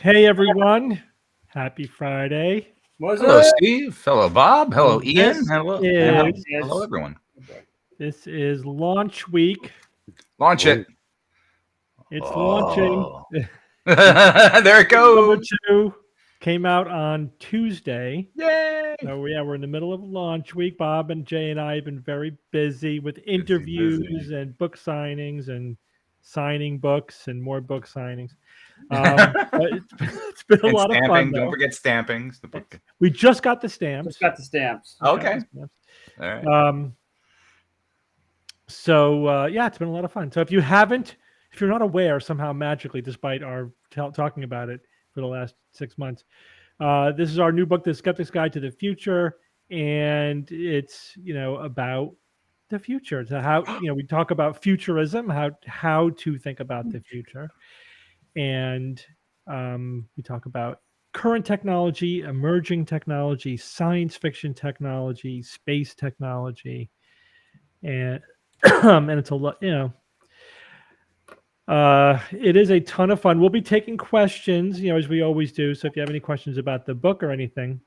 Hey everyone, happy Friday. Hello, Steve. Hello, Bob. Hello, Ian. Hello, hello, everyone. This is launch week. Launch it. It's launching. There it goes. Number 2 came out on Tuesday. Yay! So yeah, we're in the middle of launch week. Bob and Jay and I have been very busy with interviews and book signings and signing books and more book signings. But it's been a lot of fun. Don't forget stampings. We just got the stamps. Okay. All right. So yeah, it's been a lot of fun. So if you're not aware somehow magically, despite our talking about it for the last 6 months, this is our new book, The Skeptic's Guide to the Future, and it's about the future. So how we talk about futurism, how to think about the future, and we talk about current technology, emerging technology, science fiction technology, space technology, and and it's a lot. It is a ton of fun. We'll be taking questions, as we always do. So if you have any questions about the book or anything,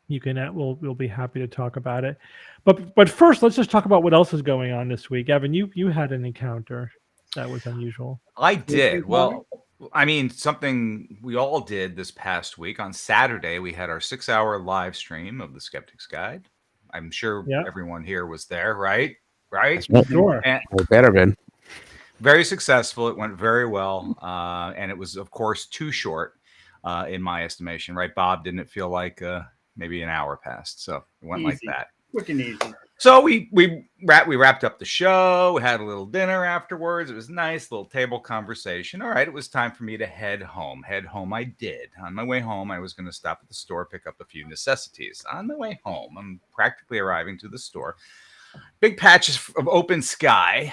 you can. We'll be happy to talk about it. But first, let's just talk about what else is going on this week. Evan, you had an encounter that was unusual. I did. Well, I mean, something we all did this past week. On Saturday, we had our 6-hour live stream of The Skeptic's Guide. I'm sure everyone here was there, right? Right? Sure. I better been. Very successful. It went very well. And it was, of course, too short in my estimation, right? Bob, didn't it feel like maybe an hour passed? So it went like that. Quick and easy. So we wrapped up the show. We had a little dinner afterwards. It was nice, little table conversation. All right, it was time for me to head home. Head home I did. On my way home, I was going to stop at the store, pick up a few necessities. On my way home, I'm practically arriving to the store. Big patches of open sky,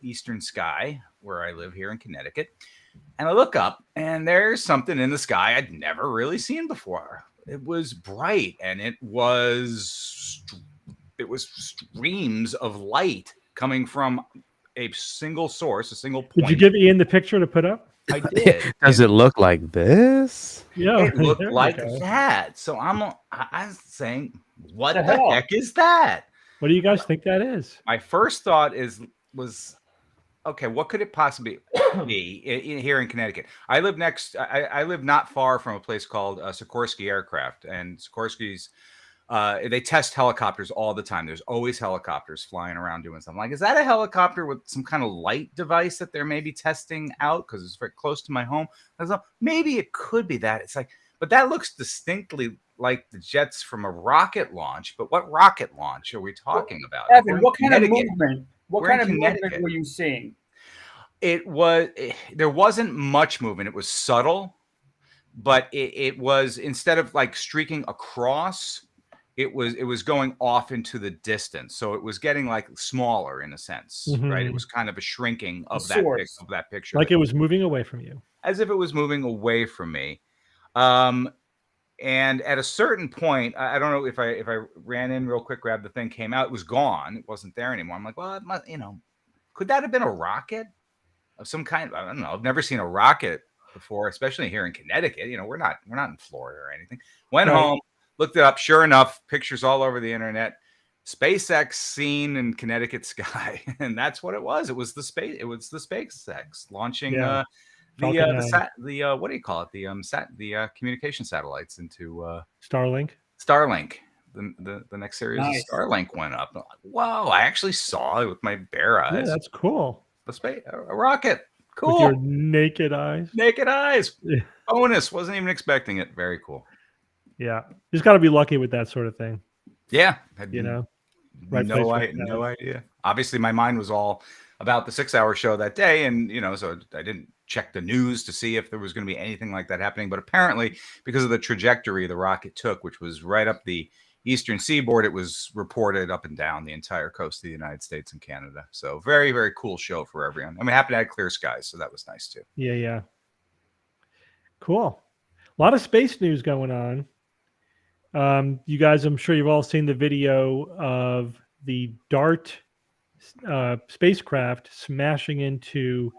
eastern sky, where I live here in Connecticut. And I look up, and there's something in the sky I'd never really seen before. It was bright, and it was streams of light coming from a single source, a single point. Did you give Ian the picture to put up? I did. Does it look like this? Yeah, it looked like that. So I was saying, what the heck is that? What do you guys think that is? My first thought was, okay, what could it possibly be here in Connecticut? I live I live not far from a place called Sikorsky Aircraft, and Sikorsky's They test helicopters all the time. There's always helicopters flying around doing something. Like, is that a helicopter with some kind of light device that they're maybe testing out because it's very close to my home? I was like, maybe it could be that. It's like, but that looks distinctly like the jets from a rocket launch. But what rocket launch are we talking about? Evan, what kind of movement? What We're kind in of movement Connecticut. were you seeing? There wasn't much movement. It was subtle, but it was, instead of like streaking across, it was going off into the distance. So it was getting like smaller in a sense, right? It was kind of a shrinking of that picture. Like it was moving away from you. As if it was moving away from me. And at a certain point, I don't know if I ran in real quick, grabbed the thing, came out, it was gone. It wasn't there anymore. I'm like, well, it must, could that have been a rocket of some kind? I don't know. I've never seen a rocket before, especially here in Connecticut. We're not in Florida or anything. Went home, looked it up. Sure enough, pictures all over the internet. SpaceX seen in Connecticut sky, and that's what it was. It was the SpaceX launching what do you call it? The communication satellites into Starlink. The next series of Starlink went up. Like, whoa! I actually saw it with my bare eyes. Yeah, that's cool. A rocket. Cool. With your naked eyes. Naked eyes. Bonus. Wasn't even expecting it. Very cool. Yeah. You just got to be lucky with that sort of thing. Yeah. Right. No idea. Obviously, my mind was all about the 6-hour show that day. And, so I didn't check the news to see if there was going to be anything like that happening. But apparently, because of the trajectory the rocket took, which was right up the eastern seaboard, it was reported up and down the entire coast of the United States and Canada. So very, very cool show for everyone. I mean, it happened to have clear skies, so that was nice too. Yeah. Cool. A lot of space news going on. You guys, I'm sure you've all seen the video of the DART spacecraft smashing into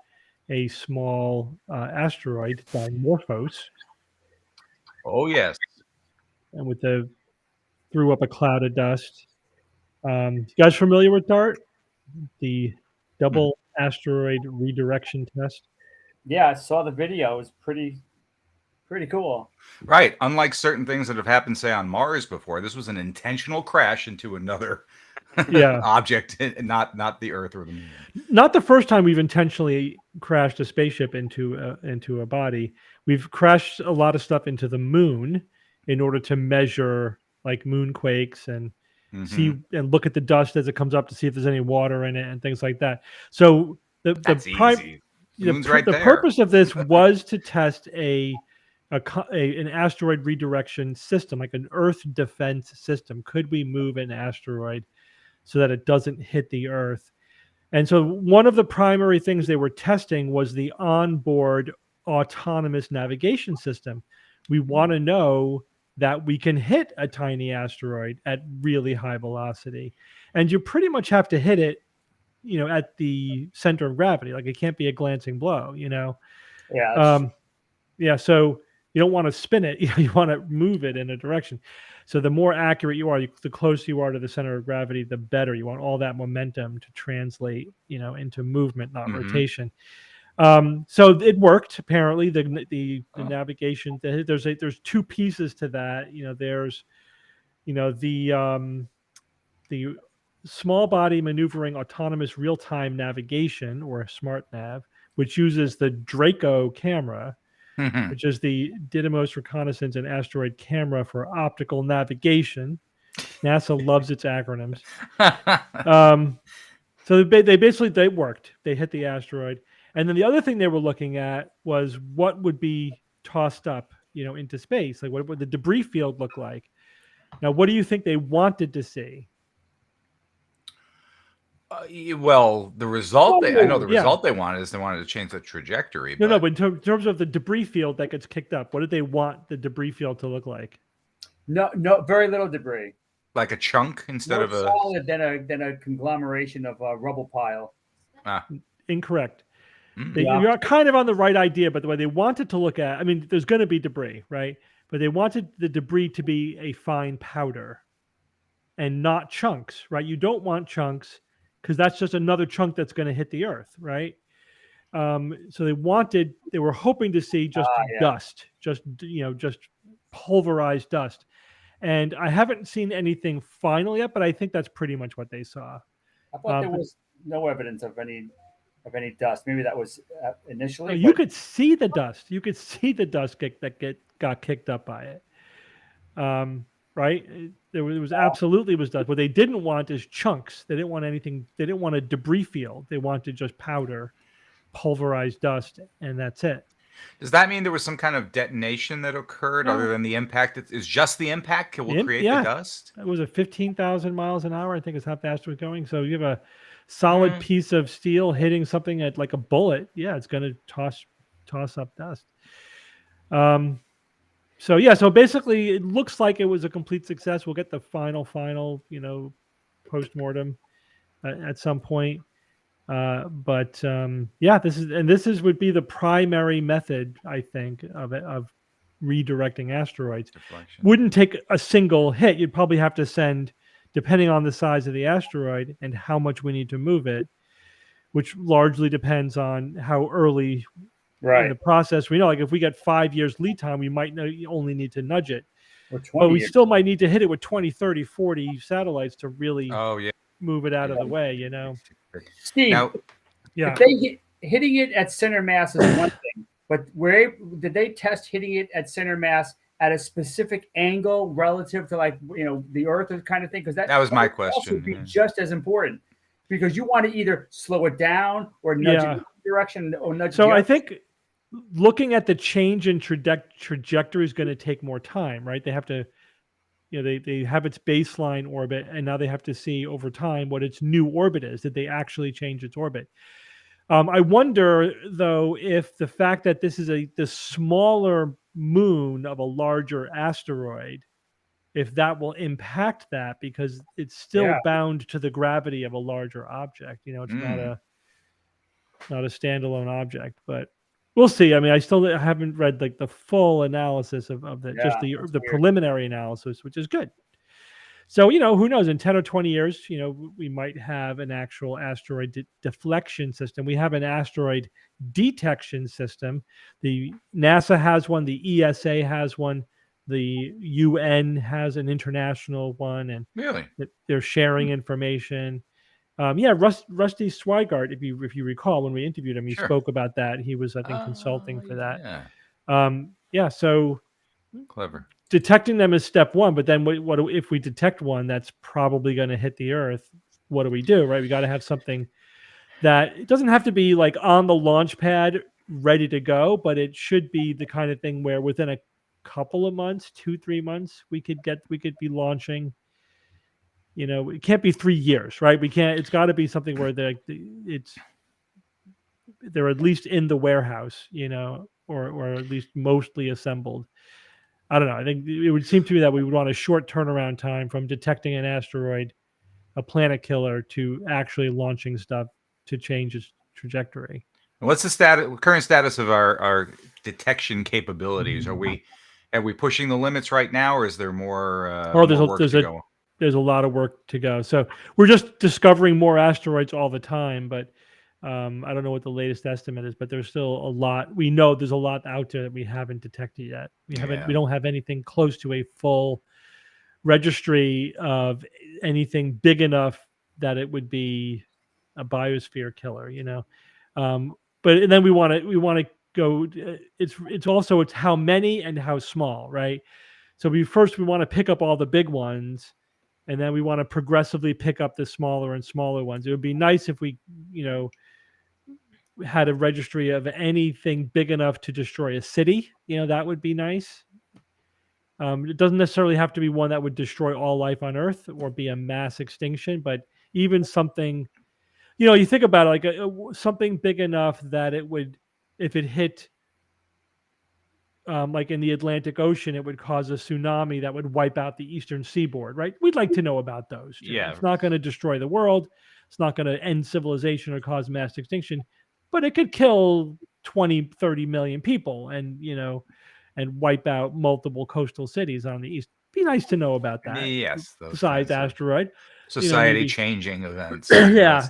a small asteroid, Dimorphos. Oh, yes. And threw up a cloud of dust. You guys familiar with DART? The double asteroid redirection test? Yeah, I saw the video. It was pretty cool. Right. Unlike certain things that have happened, say, on Mars before, this was an intentional crash into another object, not the Earth or the Moon. Not the first time we've intentionally crashed a spaceship into a body. We've crashed a lot of stuff into the Moon in order to measure like moonquakes and see and look at the dust as it comes up to see if there's any water in it and things like that. So the purpose of this was to test an asteroid redirection system, like an Earth defense system. Could we move an asteroid so that it doesn't hit the Earth? And so one of the primary things they were testing was the onboard autonomous navigation system. We want to know that we can hit a tiny asteroid at really high velocity. And you pretty much have to hit it, at the center of gravity. Like it can't be a glancing blow, Yeah. So you don't want to spin it. You want to move it in a direction. So the more accurate you are, the closer you are to the center of gravity, the better. You want all that momentum to translate, into movement, not rotation. So it worked. Apparently, the navigation. There's two pieces to that. There's, the small body maneuvering autonomous real-time navigation, or smart nav, which uses the Draco camera, which is the Didymos Reconnaissance and Asteroid Camera for optical navigation. NASA loves its acronyms. So they worked. They hit the asteroid. And then the other thing they were looking at was what would be tossed up, into space. Like what would the debris field look like? Now, what do you think they wanted to see? Well, the result result they wanted to change the trajectory. No, but in terms of the debris field that gets kicked up, what did they want the debris field to look like? No, very little debris. Like a chunk instead of a solid than a conglomeration of a rubble pile. Incorrect. You're kind of on the right idea, but the way they wanted to look at, there's going to be debris, right? But they wanted the debris to be a fine powder and not chunks, right? You don't want chunks because that's just another chunk that's going to hit the Earth, right? So they were hoping to see just dust, just pulverized dust. And I haven't seen anything final yet, but I think that's pretty much what they saw. I thought there but- was no evidence of any dust. Maybe that was initially. You but could see the dust. You could see the dust got kicked up by it. Right? There was absolutely was dust. What they didn't want is chunks. They didn't want anything. They didn't want a debris field. They wanted just powder, pulverized dust, and that's it. Does that mean there was some kind of detonation that occurred No. other than the impact? Is just the impact will create yeah. the dust? It was a 15,000 miles an hour. I think is how fast it was going. So you have a solid piece of steel hitting something at like a bullet. Yeah, it's going to toss up dust. So yeah, so basically it looks like it was a complete success. We'll get the final, post-mortem at some point. But yeah, this would be the primary method, I think, of redirecting asteroids. Deflection. Wouldn't take a single hit. You'd probably have to send, depending on the size of the asteroid and how much we need to move it, which largely depends on how early in the process we know. Like if we get 5 years lead time, we might know you only need to nudge it. Or 20 But we years. still might need to hit it with 20, 30, 40 satellites to really move it out of the way, Steve, Now, Yeah. if they hitting it at center mass is one thing, but did they test hitting it at center mass at a specific angle relative to the Earth kind of thing? Because that was my would also question, be yeah. just as important, because you want to either slow it down or nudge it in one direction or nudge. So the I other. think looking at the change in trajectory is going to take more time, right? They have to, they have its baseline orbit, and now they have to see over time what its new orbit is. Did they actually change its orbit? I wonder, though, if the fact that this is the smaller moon of a larger asteroid, if that will impact that, because it's still bound to the gravity of a larger object. It's not a standalone object, but we'll see. I mean, I still haven't read like the full analysis of just the preliminary analysis, which is good. So, who knows, in 10 or 20 years, we might have an actual asteroid deflection system. We have an asteroid detection system. The NASA has one, the ESA has one, the UN has an international one, and really, they're sharing information. Rusty Swigart, if you recall, when we interviewed him, he spoke about that. He was, I think, consulting for that. So clever. Detecting them is step one, but then what if we detect one that's probably going to hit the Earth? What do we do, right? We got to have something that it doesn't have to be like on the launch pad ready to go, but it should be the kind of thing where within a couple of months, 2-3 months, we could be launching. It can't be 3 years, right? We can't. It's got to be something where they're at least in the warehouse, or at least mostly assembled. I don't know. I think it would seem to me that we would want a short turnaround time from detecting an asteroid, a planet killer, to actually launching stuff to change its trajectory. What's the current status of our detection capabilities? Are we pushing the limits right now, or is there more work to go? There's a lot of work to go. So we're just discovering more asteroids all the time, but I don't know what the latest estimate is, but there's still a lot. We know there's a lot out there that we haven't detected yet. We don't have anything close to a full registry of anything big enough that it would be a biosphere killer, but then we want to go. It's how many and how small, right? So we want to pick up all the big ones, and then we want to progressively pick up the smaller and smaller ones. It would be nice if we, had a registry of anything big enough to destroy a city. That would be nice. It doesn't necessarily have to be one that would destroy all life on Earth or be a mass extinction, but even something, you think about it, like something big enough that it would, if it hit, like in the Atlantic Ocean, it would cause a tsunami that would wipe out the eastern seaboard, right? We'd like to know about those too. Yeah. It's not going to destroy the world. It's not going to end civilization or cause mass extinction, but it could kill 20, 30 million people and wipe out multiple coastal cities on the east. Be nice to know about that. Yes. Besides asteroid. Society-changing events. Yeah.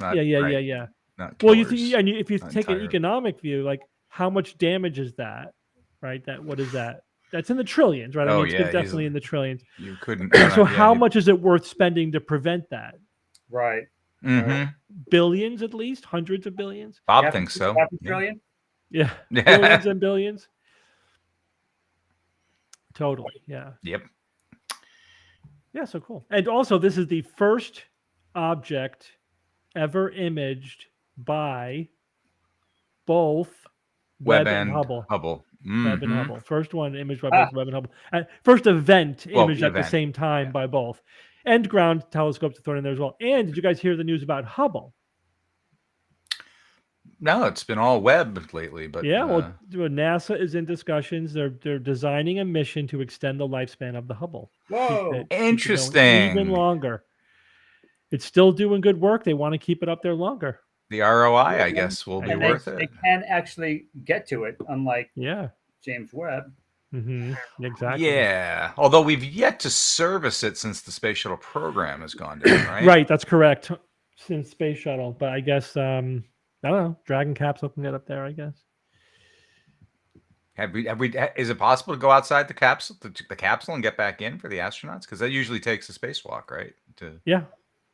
Not well, killers, if you take an economic view, like how much damage is that, right? What is that? That's in the trillions, right? I Oh, mean, it's yeah, definitely easily. in the trillions. You couldn't. So how much is it worth spending to prevent that? Right. Mm-hmm. Billions at least? Hundreds of billions? Bob Half- thinks so. half a Yeah. trillion? Yeah. Yeah. Billions and billions? Totally. Yeah. Yep. Yeah, so cool. And also, this is the first object ever imaged by both Webb Webb and and Hubble. Hubble. Webb and Mhm. Hubble. First one imaged by Ah. both Webb and Hubble. First event Well, imaged at the event, same time yeah. by both. And ground telescopes are thrown in there as well. And did you guys hear the news about Hubble? No, it's been all Webb lately, but Yeah, well, NASA is in discussions. They're designing a mission to extend the lifespan of the Hubble. Whoa. Keep it going interesting. even longer. It's still doing good work. They want to keep it up there longer. The ROI, I guess, will be And worth they it. can actually get to it, unlike Yeah. James Webb. Exactly. Yeah. Although we've yet to service it since the space shuttle program has gone down, right? Right, that's correct. Since space shuttle, but I guess I don't know. Dragon capsule can get up there, I guess. Have we? Is it possible to go outside the capsule, the capsule, and get back in for the astronauts? Because that usually takes a spacewalk, right? Yeah,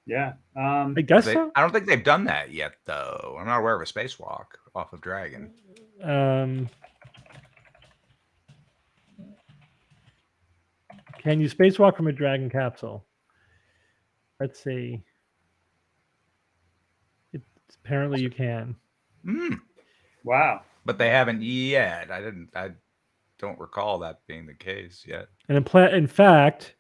Yeah. I guess so. I don't think they've done that yet, though. I'm not aware of a spacewalk off of Dragon. Can you spacewalk from a Dragon capsule? Let's see. Apparently, you can. Wow. But they haven't yet. I don't recall that being the case yet. And in fact,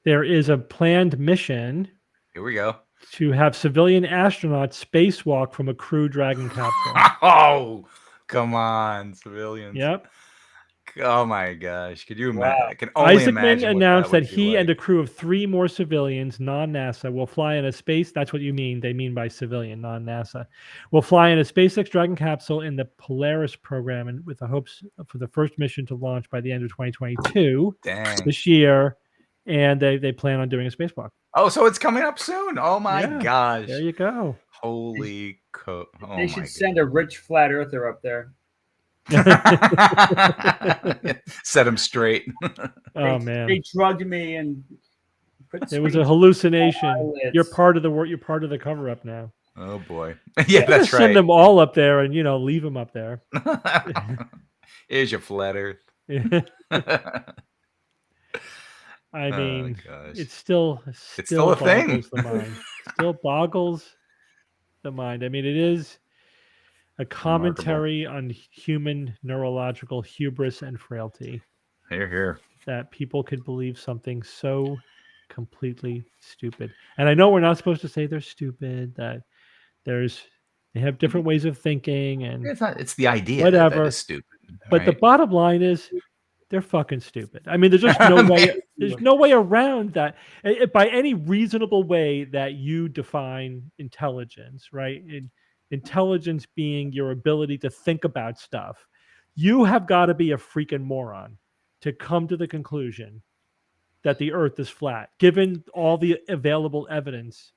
there is a planned mission. Here we go. To have civilian astronauts spacewalk from a crew Dragon capsule. Oh, come on, civilians. Yep. Oh my gosh. Could you imagine? Wow. I can only Isaacman imagine what announced that would be he like. and a crew of 3 more civilians, non-NASA, will fly in a space. That's what you mean. They mean by civilian, non-NASA. Will fly in a SpaceX Dragon capsule in the Polaris program, and with the hopes for the first mission to launch by the end of 2022 Dang. this year. And they plan on doing a spacewalk. Oh, so it's coming up soon. Oh my gosh. There you go. Holy They should send a rich flat earther up there. Set him straight. Oh man. They drugged me and put it was a hallucination. eyelids. You're part of the work. You're part of the cover up now. Oh boy. Yeah, that's right. Send them all up there and leave them up there. Here's your flat earth. I mean, gosh. it's still still a thing. boggles the mind. Still boggles the mind. I mean, it is a commentary on human neurological hubris and frailty. Here, here. That people could believe something so completely stupid. And I know we're not supposed to say they're stupid, that they have different ways of thinking, and it's the idea whatever. that is stupid. But the bottom line is they're fucking stupid. I mean, there's just no way. There's no way around that. By any reasonable way that you define intelligence, right? Intelligence being your ability to think about stuff. You have got to be a freaking moron to come to the conclusion that the Earth is flat, given all the available evidence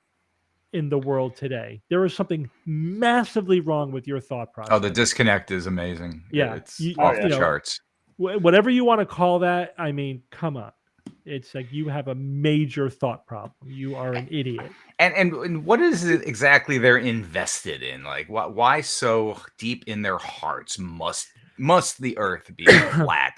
in the world today. There is something massively wrong with your thought process. Oh, the disconnect is amazing. Yeah, it's off the charts. Whatever you want to call that, I mean, come on. It's like you have a major thought problem. You are an idiot. And what is it exactly they're invested in? Like, why so deep in their hearts must the Earth be flat?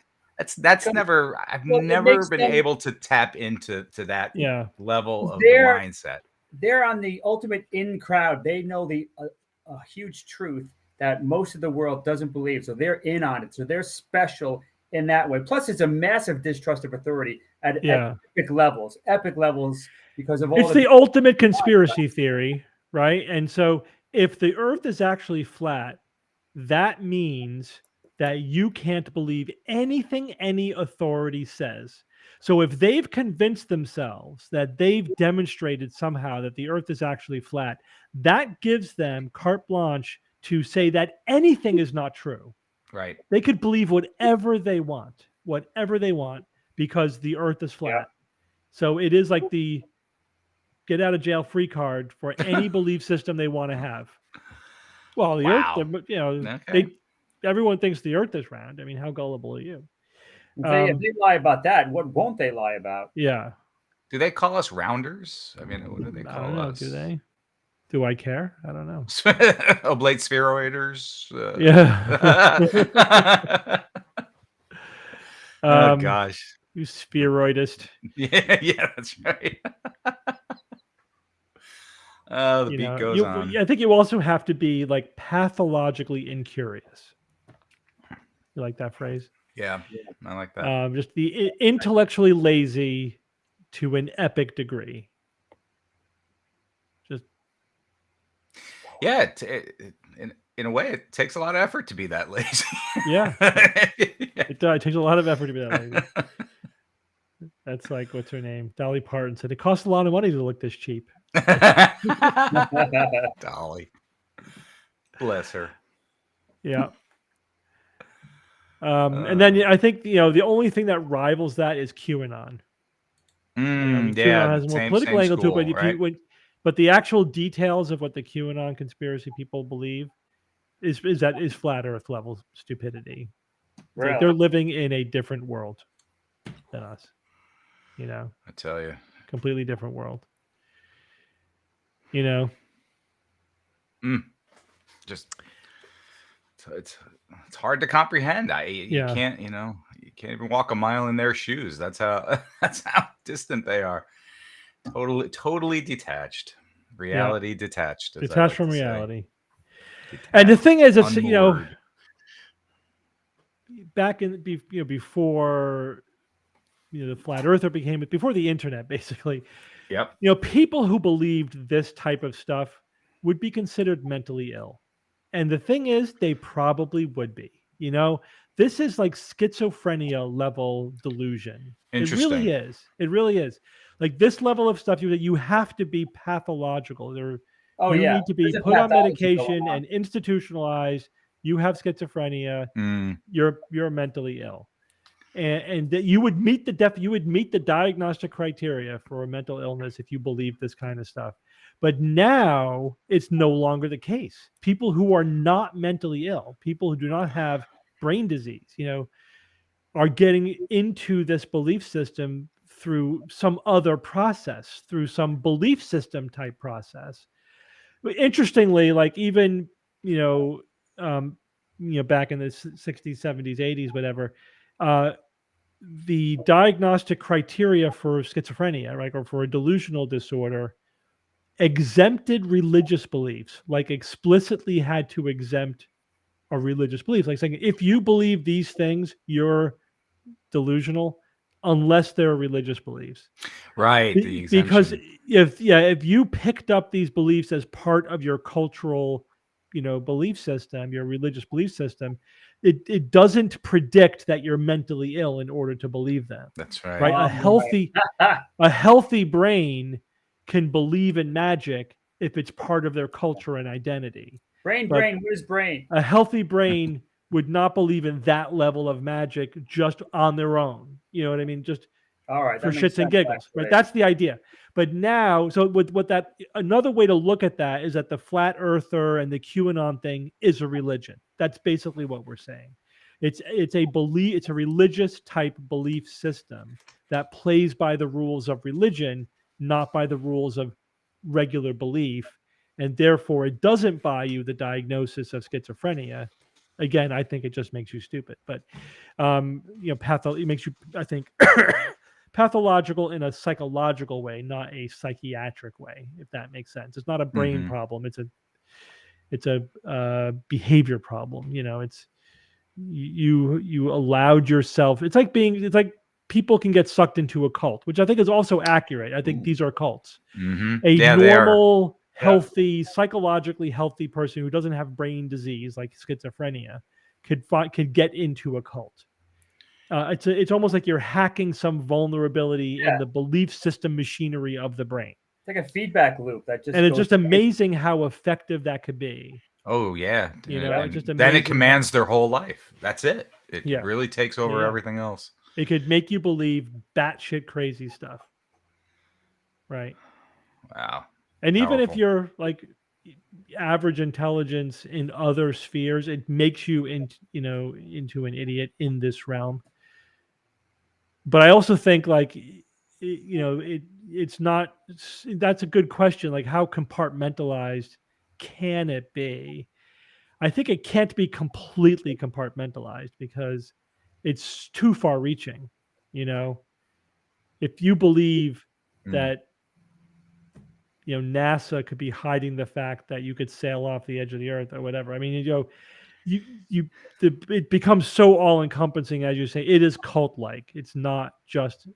That's never. I've never been able to tap into that level of the mindset. They're on the ultimate in crowd. They know the huge truth that most of the world doesn't believe. So they're in on it. So they're special in that way. Plus, it's a massive distrust of authority at epic levels because of all. It's the ultimate conspiracy theory, right? And so if the Earth is actually flat, that means that you can't believe anything any authority says. So if they've convinced themselves that they've demonstrated somehow that the Earth is actually flat, that gives them carte blanche to say that anything is not true. Right. They could believe whatever they want, because the Earth is flat. Yeah. So it is like the get out of jail free card for any belief system they want to have. Well, the Earth, everyone thinks the Earth is round. I mean, how gullible are you? If they lie about that, what won't they lie about? Yeah. Do they call us rounders? I mean, what do they I call don't know. us? Do they? Do I care? I don't know. Oblate spheroiders. Yeah. Oh gosh. You spheroidist. Yeah, that's right. Oh, the You beat know, goes on. I think you also have to be like pathologically incurious. You like that phrase? Yeah, I like that. Just the intellectually lazy to an epic degree. Just Yeah, in a way, it takes a lot of effort to be that lazy. yeah, it takes a lot of effort to be that lazy. That's like, what's her name? Dolly Parton said it costs a lot of money to look this cheap. Dolly, bless her. Yeah. And then I think the only thing that rivals that is QAnon. QAnon has a more political angle to it, but but the actual details of what the QAnon conspiracy people believe is flat Earth level stupidity. Really? Like they're living in a different world than us. I tell you, completely different world. Just it's hard to comprehend. You Yeah. can't you can't even walk a mile in their shoes. That's how distant they are. Totally detached. Reality detached. Detached from reality. Detached, and the thing is, it's unmoored. back in before the flat earther before the internet, basically. Yep. People who believed this type of stuff would be considered mentally ill. And the thing is, they probably would be. This is like schizophrenia level delusion. Interesting. It really is. It really is. Like this level of stuff, you have to be pathological. You need to be put on medication and institutionalized. You have schizophrenia. You're mentally ill, and that you would meet the diagnostic criteria for a mental illness if you believe this kind of stuff. But now it's no longer the case. People who are not mentally ill, people who do not have brain disease, are getting into this belief system through some other process, through some belief system type process. But interestingly, like even, back in the 60s, 70s, 80s, whatever, the diagnostic criteria for schizophrenia, right, or for a delusional disorder, exempted religious beliefs, like explicitly had to exempt a religious belief, like saying if you believe these things, you're delusional, unless they're religious beliefs. Right. The exemption. Because if you picked up these beliefs as part of your cultural, belief system, your religious belief system, it doesn't predict that you're mentally ill in order to believe them. That's right. Right. A healthy brain can believe in magic if it's part of their culture and identity. Brain, where's brain? A healthy brain would not believe in that level of magic just on their own. You know what I mean? Just for shits and giggles, right? That's the idea. But now, so another way to look at that is that the flat earther and the QAnon thing is a religion. That's basically what we're saying. It's a religious type belief system that plays by the rules of religion, not by the rules of regular belief. And therefore it doesn't buy you the diagnosis of schizophrenia. Again, I think it just makes you stupid, but it makes you, I think, pathological in a psychological way, not a psychiatric way, if that makes sense. It's not a brain problem. It's a behavior problem. It's you allowed yourself. It's like people can get sucked into a cult, which I think is also accurate. I think these are cults. A normal, healthy, psychologically healthy person who doesn't have brain disease like schizophrenia could get into a cult. It's almost like you're hacking some vulnerability in the belief system machinery of the brain. It's like a feedback loop it's just amazing how effective that could be. Oh yeah, it's just amazing. Then it commands their whole life. That's it. It Yeah. really takes over everything else. It could make you believe batshit crazy stuff. Right. Wow. And even if you're like average intelligence in other spheres, it makes you into an idiot in this realm. But I also think like, it's not. That's a good question. Like, how compartmentalized can it be? I think it can't be completely compartmentalized because it's too far reaching. If you believe that NASA could be hiding the fact that you could sail off the edge of the earth or whatever. I mean, it becomes so all encompassing, as you say. It is cult like. It's not just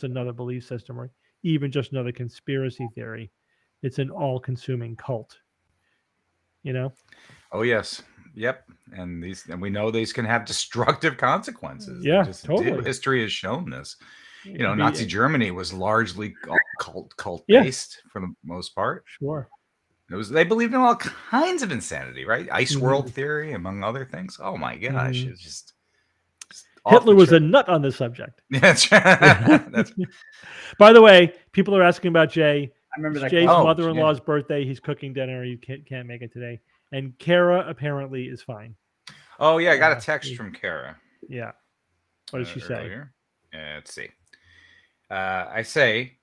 another belief system or even just another conspiracy theory. It's an all consuming cult. Oh yes. Yep. And we know these can have destructive consequences. Yeah, They just totally. History has shown this. It could be- Nazi Germany was largely cult Yeah. based for the most part. Sure. They believed in all kinds of insanity, right? Ice Mhm. world theory, among other things. Oh my gosh, Mhm. it's just off Hitler the was a chart. nut on this subject. That's right. That's By the way, people are asking about Jay. I remember It's that. Jay's Oh, mother-in-law's birthday. He's cooking dinner. He can't make it today. And Kara apparently is fine. Oh yeah, I got a text from Kara. Yeah. What did she say? Earlier. Let's see. I say,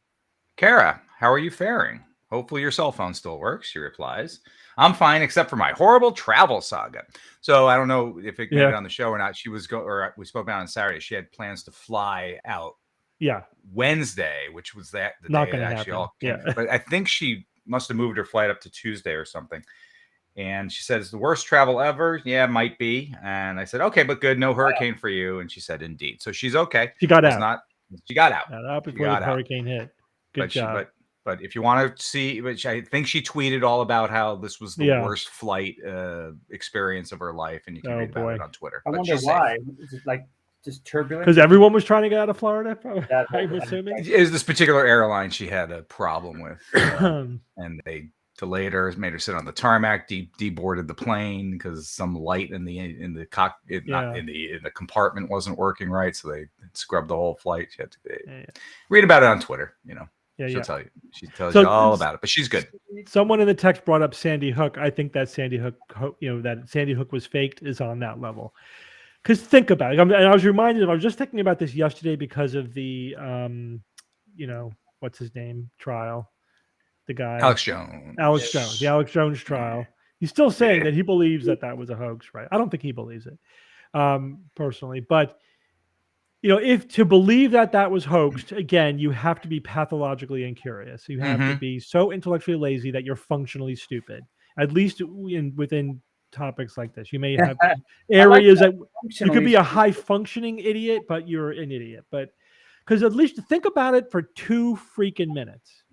Kara, how are you faring? Hopefully your cell phone still works. She replies, I'm fine except for my horrible travel saga. So I don't know if it made it on the show or not. She was we spoke about on Saturday. She had plans to fly out. Yeah. Wednesday, which was the Not day going it to actually happen. all came. Yeah. But I think she must have moved her flight up to Tuesday or something. And she says, the worst travel ever? Yeah, might be. And I said, okay, but good. No hurricane for you. And she said, indeed. So she's okay. She got out. She got out. Got out before the hurricane hit. Good job. But if you want to see, which I think she tweeted all about how this was the worst flight experience of her life. And you can read about it on Twitter. I wonder why. Is it like just turbulent? Because everyone was trying to get out of Florida, probably. I'm assuming. Is this particular airline she had a problem with. And they delayed her, made her sit on the tarmac, deboarded the plane because some light in the compartment wasn't working right, so they scrubbed the whole flight. She had to read about it on Twitter. She'll tell you. She tells you all about it, but she's good. Someone in the text brought up Sandy Hook. I think that Sandy Hook, that Sandy Hook was faked is on that level. Because think about it. And I was reminded I was just thinking about this yesterday because of the, what's his name trial. The guy Alex Jones, the Alex Jones trial. He's still saying that he believes that was a hoax, right? I don't think he believes it, personally. But if to believe that was hoaxed, again, you have to be pathologically incurious. You have to be so intellectually lazy that you're functionally stupid. At least within topics like this, you may have areas that you could be a high functioning idiot, but you're an idiot. But because at least think about it for 2 freaking minutes,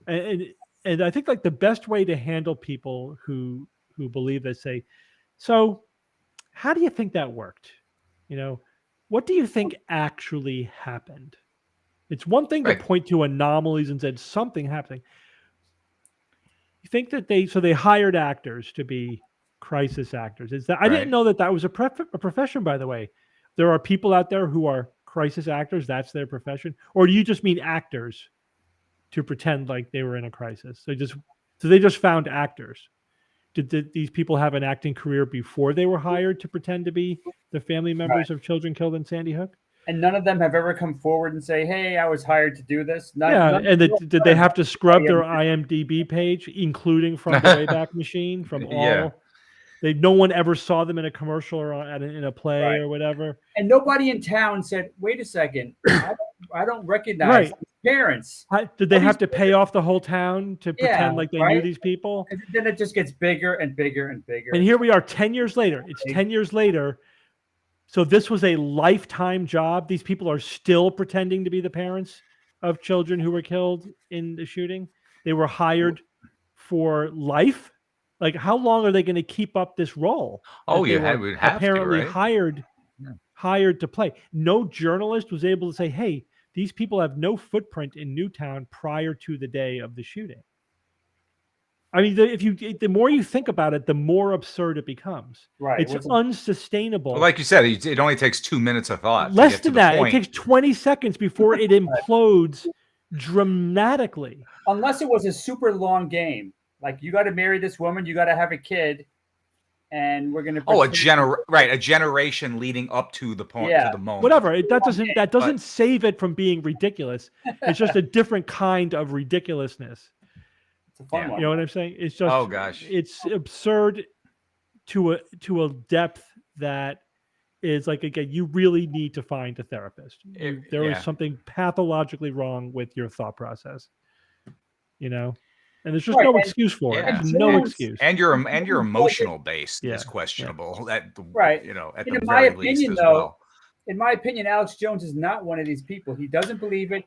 And I think like the best way to handle people who believe this, say, so how do you think that worked? What do you think actually happened? It's one thing to point to anomalies and said something happening. You think that they hired actors to be crisis actors. I didn't know that was a profession, by the way. There are people out there who are crisis actors. That's their profession. Or do you just mean actors to pretend like they were in a crisis? So they just found actors. Did these people have an acting career before they were hired to pretend to be the family members of children killed in Sandy Hook? And none of them have ever come forward and say, hey, I was hired to do this. Did they have to scrub their IMDb page, including from the Wayback Machine, from all? No one ever saw them in a commercial or in a play or whatever. And nobody in town said, wait a second, I don't recognize these parents. Did they have to pay off the whole town to pretend like they knew these people? And then it just gets bigger and bigger and bigger. And here we are 10 years later. It's 10 years later. So this was a lifetime job. These people are still pretending to be the parents of children who were killed in the shooting. They were hired for life. Like, how long are they going to keep up this role? Oh, yeah, we have apparently to, right? hired to play. No journalist was able to say, "Hey, these people have no footprint in Newtown prior to the day of the shooting." I mean, the more you think about it, the more absurd it becomes. Right, it's unsustainable. Well, like you said, it only takes 2 minutes of thought. Less than that, it takes 20 seconds before it implodes dramatically. Unless it was a super long game. Like, you got to marry this woman, you got to have a kid, and we're going to a generation leading up to the point to the moment. Whatever. That doesn't save it from being ridiculous. It's just a different kind of ridiculousness. It's a fun one. You know what I'm saying? It's just it's absurd to a depth that is like, again, you really need to find a therapist. There is something pathologically wrong with your thought process. You know? And there's just no excuse for it. There's no excuse. And your emotional base is questionable. At the in very my least opinion, as though, well. in my opinion, Alex Jones is not one of these people. He doesn't believe it.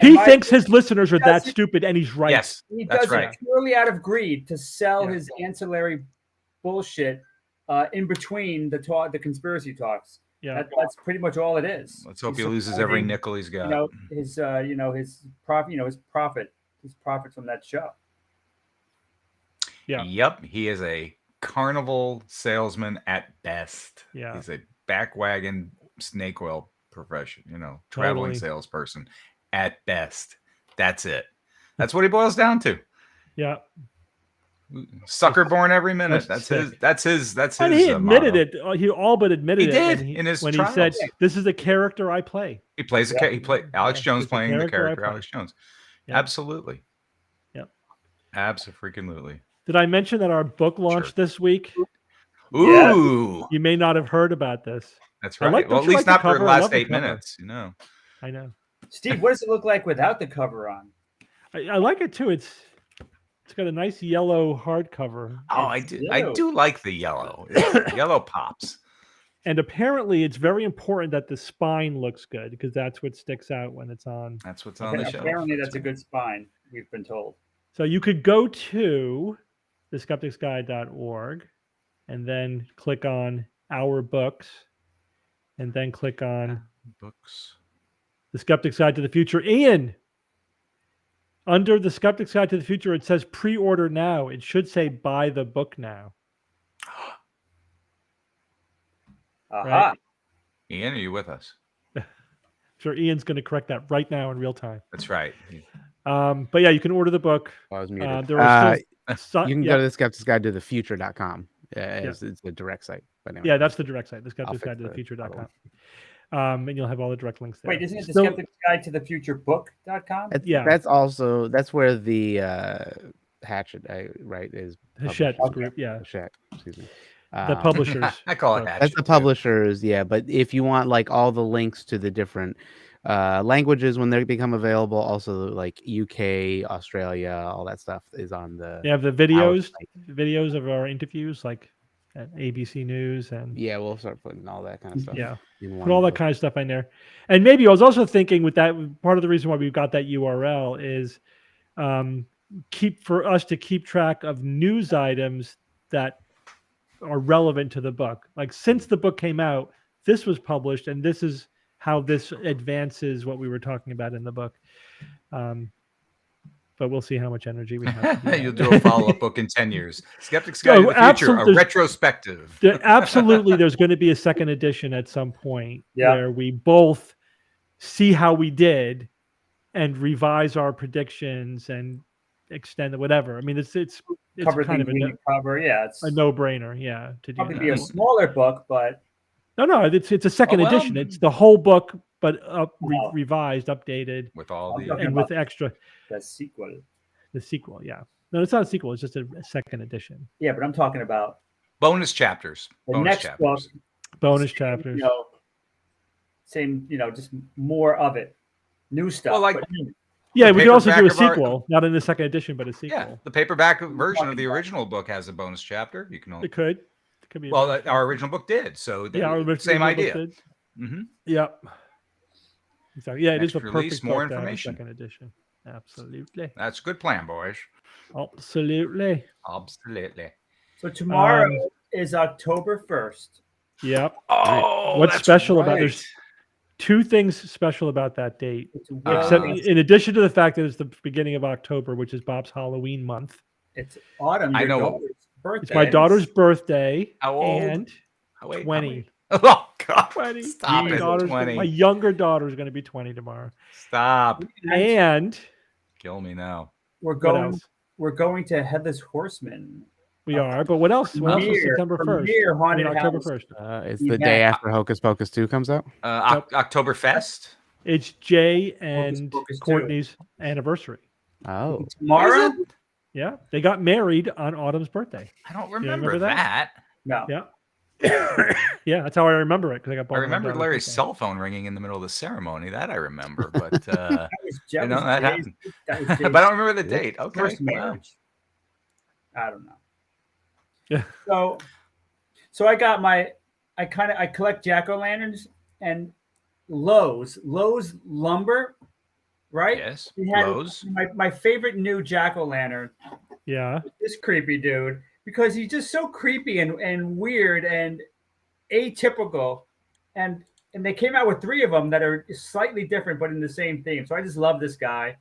He thinks his listeners are that stupid, and he's right. Yes, he does it purely out of greed to sell his ancillary bullshit in between the conspiracy talks. Yeah, that's pretty much all it is. Let's hope he loses every nickel he's got. His profit from that show. Yeah. Yep, he is a carnival salesman at best. Yeah, he's a backwagon snake oil profession. Traveling salesperson at best. That's it. That's what he boils down to. Yeah. Sucker born every minute. That's his. And he admitted it. He all but admitted it. He did in his when trials. He said, "This is a character I play." He plays Alex Jones playing the character Alex Jones. Yep. Absolutely. Yep. Absolutely. Did I mention that our book launched this week? Ooh. You may not have heard about this. That's right. Well, at least not for the last 8 minutes. I know. Steve, what does it look like without the cover on? I like it too. It's got a nice yellow hardcover. Oh, I do like the yellow. Yellow pops. And apparently, it's very important that the spine looks good because that's what sticks out when it's on. That's what's on the show. Apparently, that's a good spine. We've been told. So you could go to theskepticsguide.org and then click on Our Books, and then click on Books. The Skeptic's Guide to the Future. Ian, under The Skeptic's Guide to the Future, it says pre-order now. It should say buy the book now. Right? Ian, are you with us? Sure, Ian's going to correct that right now in real time. That's right. But yeah, you can order the book. I was muted. There are you can go to the Skeptic's Guide to the Future.com. It's the direct site. But anyway, yeah, that's the direct site, the Skeptic's Guide to the Future.com. And you'll have all the direct links there. Wait, isn't it the Skeptic's Guide to the Future book.com? Yeah. That's where the Hatchet, right, is. Hachette group, yeah. Hachette, excuse me. The publishers. I call it Hatchet. That's the publishers, yeah. But if you want like all the links to the different languages when they become available, also like UK, Australia, all that stuff is on the. They have the videos of our interviews, like at ABC News, and we'll start putting all that kind of stuff. Yeah, put all that kind of stuff in there. And maybe I was also thinking with that, part of the reason why we've got that URL is for us to keep track of news items that are relevant to the book. Like since the book came out, this was published, and this is how this advances what we were talking about in the book. But we'll see how much energy we have. You'll do a follow-up book in 10 years. Skeptic's Guide to the Future, a retrospective. Absolutely, there's going to be a second edition at some point where we both see how we did and revise our predictions and extend it, whatever. I mean, it's kind of it's a no-brainer, to do probably that. Be a smaller book, but no, it's a second edition. It's the whole book, but revised, updated with all the and with extra. The sequel. The sequel, yeah. No, it's not a sequel. It's just a second edition. Yeah, but I'm talking about bonus chapters. The next book, bonus chapters. Same, just more of it, new stuff. Well, like. Yeah, we could also do a sequel, not in the second edition, but a sequel. Yeah, the paperback version of the original book has a bonus chapter. You can only. It could be. Well, our original book did. So same idea. Mm-hmm. Yeah. Exactly. Yeah, it is the perfect release, more information. Second edition. Absolutely. That's a good plan, boys. Absolutely. So tomorrow is October 1st. Yep. Oh, what's special about there's two things special about that date. Except in addition to the fact that it's the beginning of October, which is Bob's Halloween month. It's autumn. I know. Birthday. It's my daughter's birthday. How old? And 20. Oh God! Twenty. Stop it. 20. My younger daughter is going to be 20 tomorrow. Stop. And kill me now. We're going to Headless Horseman We are. But what else? What else was Premiere- September 1st? premiere Haunted October House. 1st. It's the day after Hocus Pocus 2 comes out. Oktoberfest. It's Jay and Pocus 2. Courtney's anniversary. Oh, Tomorrow? Is it? Yeah, they got married on Autumn's birthday. I don't remember remember that? that. No. Yeah. Yeah, that's how I remember it because I got. I born on remember Daughter's Larry's birthday. cell phone ringing in the middle of the ceremony. That I remember, but That was, I know that happened. That was but Jay's I don't remember the date. Okay, first wow. marriage. I don't know. Yeah. So I got I collect jack-o'-lanterns and Lowe's lumber, right? Yes, We had Lowe's. my favorite new jack-o'-lantern, Yeah. this creepy dude, because he's just so creepy and weird and atypical. And they came out with 3 of them that are slightly different but in the same theme. So I just love this guy.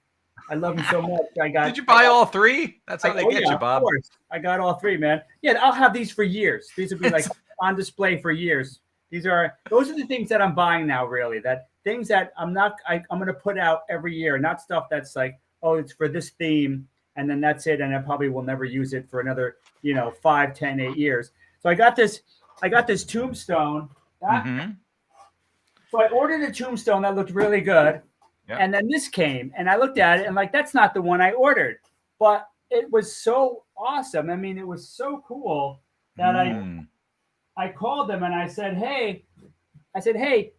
I love him so much. Did you buy all 3? That's how they Oh, get yeah, you, of Bob. course. I got all 3, man. Yeah, I'll have these for years. These will be like on display for years. Those are the things that I'm buying now, really. That things that I'm going to put out every year, not stuff that's like, oh, it's for this theme, and then that's it, and I probably will never use it for another, 5, 10, 8 years. So I got this tombstone. So I ordered a tombstone that looked really good. Yeah. And then this came, and I looked at it, and like, that's not the one I ordered. But it was so awesome. I mean, it was so cool that I called them and I said, hey,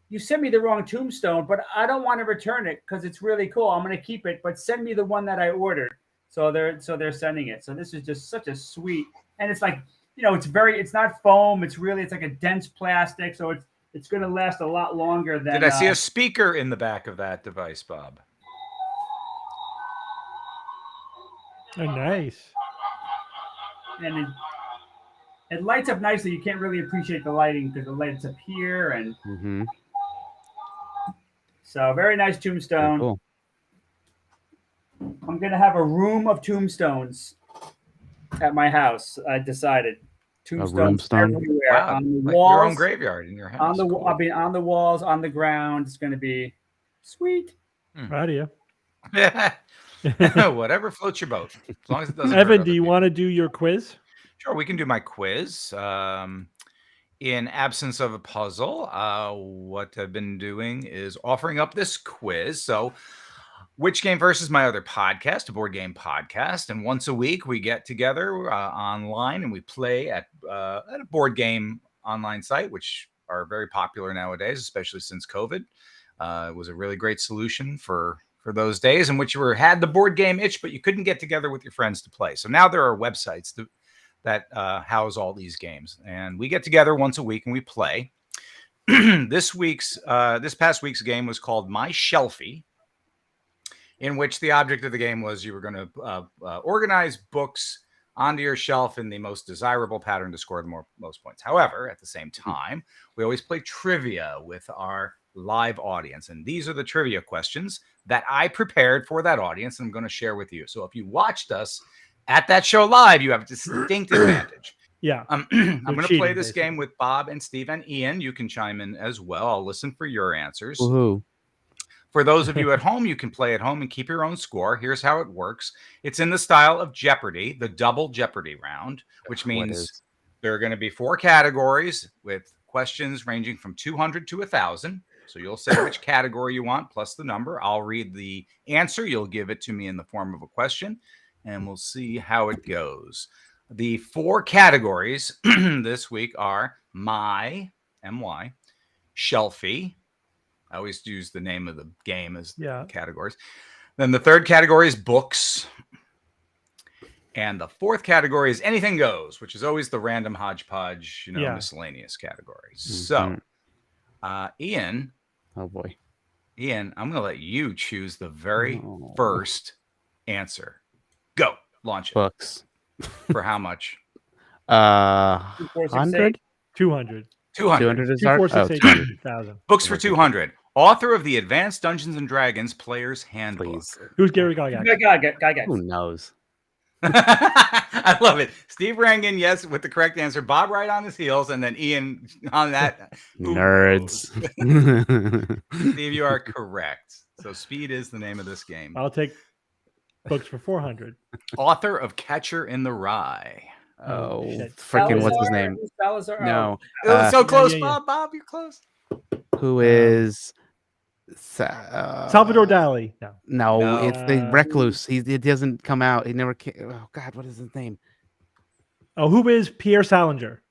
you sent me the wrong tombstone, but I don't want to return it because it's really cool. I'm going to keep it, but send me the one that I ordered. So they're sending it. So this is just such a sweet, and it's like, it's not foam. It's like a dense plastic. So it's going to last a lot longer than. Did I see a speaker in the back of that device, Bob? Oh, nice. And it lights up nicely. You can't really appreciate the lighting because the lights up here, and so very nice tombstone. Cool. I'm gonna have a room of tombstones at my house. I decided tombstones everywhere Wow, on the like walls, your own graveyard in your house. Cool. I mean, on the walls, on the ground. It's gonna be sweet. Proud of you. Yeah. Whatever floats your boat, as long as it doesn't. Evan, do you want to do your quiz? Sure, we can do my quiz. In absence of a puzzle, what I've been doing is offering up this quiz. So, Which Game Versus my other podcast, a board game podcast, and once a week we get together online and we play at a board game online site, which are very popular nowadays, especially since COVID. It was a really great solution for those days in which you had the board game itch, but you couldn't get together with your friends to play. So now there are websites that house all these games, and we get together once a week and we play. This past week's game was called My Shelfie, in which the object of the game was you were going to organize books onto your shelf in the most desirable pattern to score the most points. However, at the same time, we always play trivia with our live audience, and these are the trivia questions that I prepared for that audience and I'm going to share with you. So if you watched us at that show live, you have a distinct advantage. Yeah. I'm going to play this game with Bob and Steve and Ian. You can chime in as well. I'll listen for your answers. Woohoo. For those of you at home, you can play at home and keep your own score. Here's how it works. It's in the style of Jeopardy, the double Jeopardy round, which means there are going to be 4 categories with questions ranging from 200 to 1,000. So you'll say which category you want plus the number. I'll read the answer. You'll give it to me in the form of a question, and we'll see how it goes. The 4 categories this week are My, M-Y, Shelfie. I always use the name of the game as categories. Then the 3rd category is Books. And the 4th category is Anything Goes, which is always the random hodgepodge, miscellaneous categories. So, Ian. Oh, boy. Ian, I'm going to let you choose the very first answer. Go. Launch it. Books. For how much? 100? 200. 200 is our 2,468,000. Books for 200. Author of the Advanced Dungeons and Dragons Player's Handbook. Please. Who's Gary Gygax? Gygax. Who knows? I love it. Steve rang in yes with the correct answer. Bob right on his heels, and then Ian on that. Nerds. Steve, you are correct. So Speed is the name of this game. I'll take Books for 400. Author of Catcher in the Rye. Oh, shit. freaking what's his Salazar? name? Who's Salazar? No, It was so close, yeah, yeah. Bob. You're close. who is Salvador Dali. No. No, No. it's the recluse. It doesn't come out. He never came. Oh God, what is his name? Oh, who is Pierre Salinger?